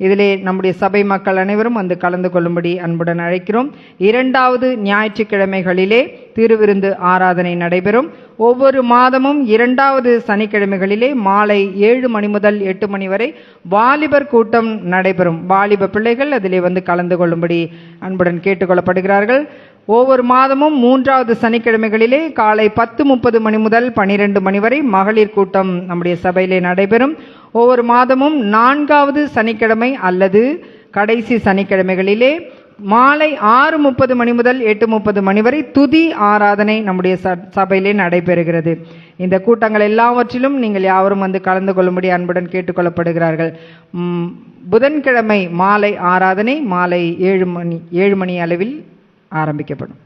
இதிலே நம்முடைய சபை மக்கள் அனைவரும் வந்து கலந்து கொள்ளும்படி அன்புடன் அழைக்கிறோம். 2வது ஞாயிற்றுக்கிழமைகளிலே திருவிருந்து ஆராதனை நடைபெறும். ஒவ்வொரு மாதமும் 2வது சனிக்கிழமைகளிலே மாலை 7 மணி முதல் 8 மணி வரை வாலிபர் கூட்டம் நடைபெறும். வாலிப பிள்ளைகள் அதிலே வந்து கலந்து கொள்ளும்படி அன்புடன் கேட்டுக்கொள்ளப்படுகிறார்கள். ஒவ்வொரு மாதமும் 3வது சனிக்கிழமைகளிலே காலை 10:30 மணி முதல் 12 மணி வரை மகளிர் கூட்டம் நம்முடைய சபையிலே நடைபெறும். ஒவ்வொரு மாதமும் 4வது சனிக்கிழமை அல்லது கடைசி சனிக்கிழமைகளிலே மாலை 6:30 மணி முதல் 8:30 மணி வரை துதி ஆராதனை நம்முடைய சபையிலே நடைபெறுகிறது. இந்த கூட்டங்கள் எல்லாவற்றிலும் நீங்கள் யாவரும் வந்து கலந்து கொள்ளும்படி அன்புடன் கேட்டுக்கொள்ளப்படுகிறார்கள். புதன்கிழமை மாலை ஆராதனை மாலை 7 மணி அளவில் ஆரம்பிக்கப்படும்.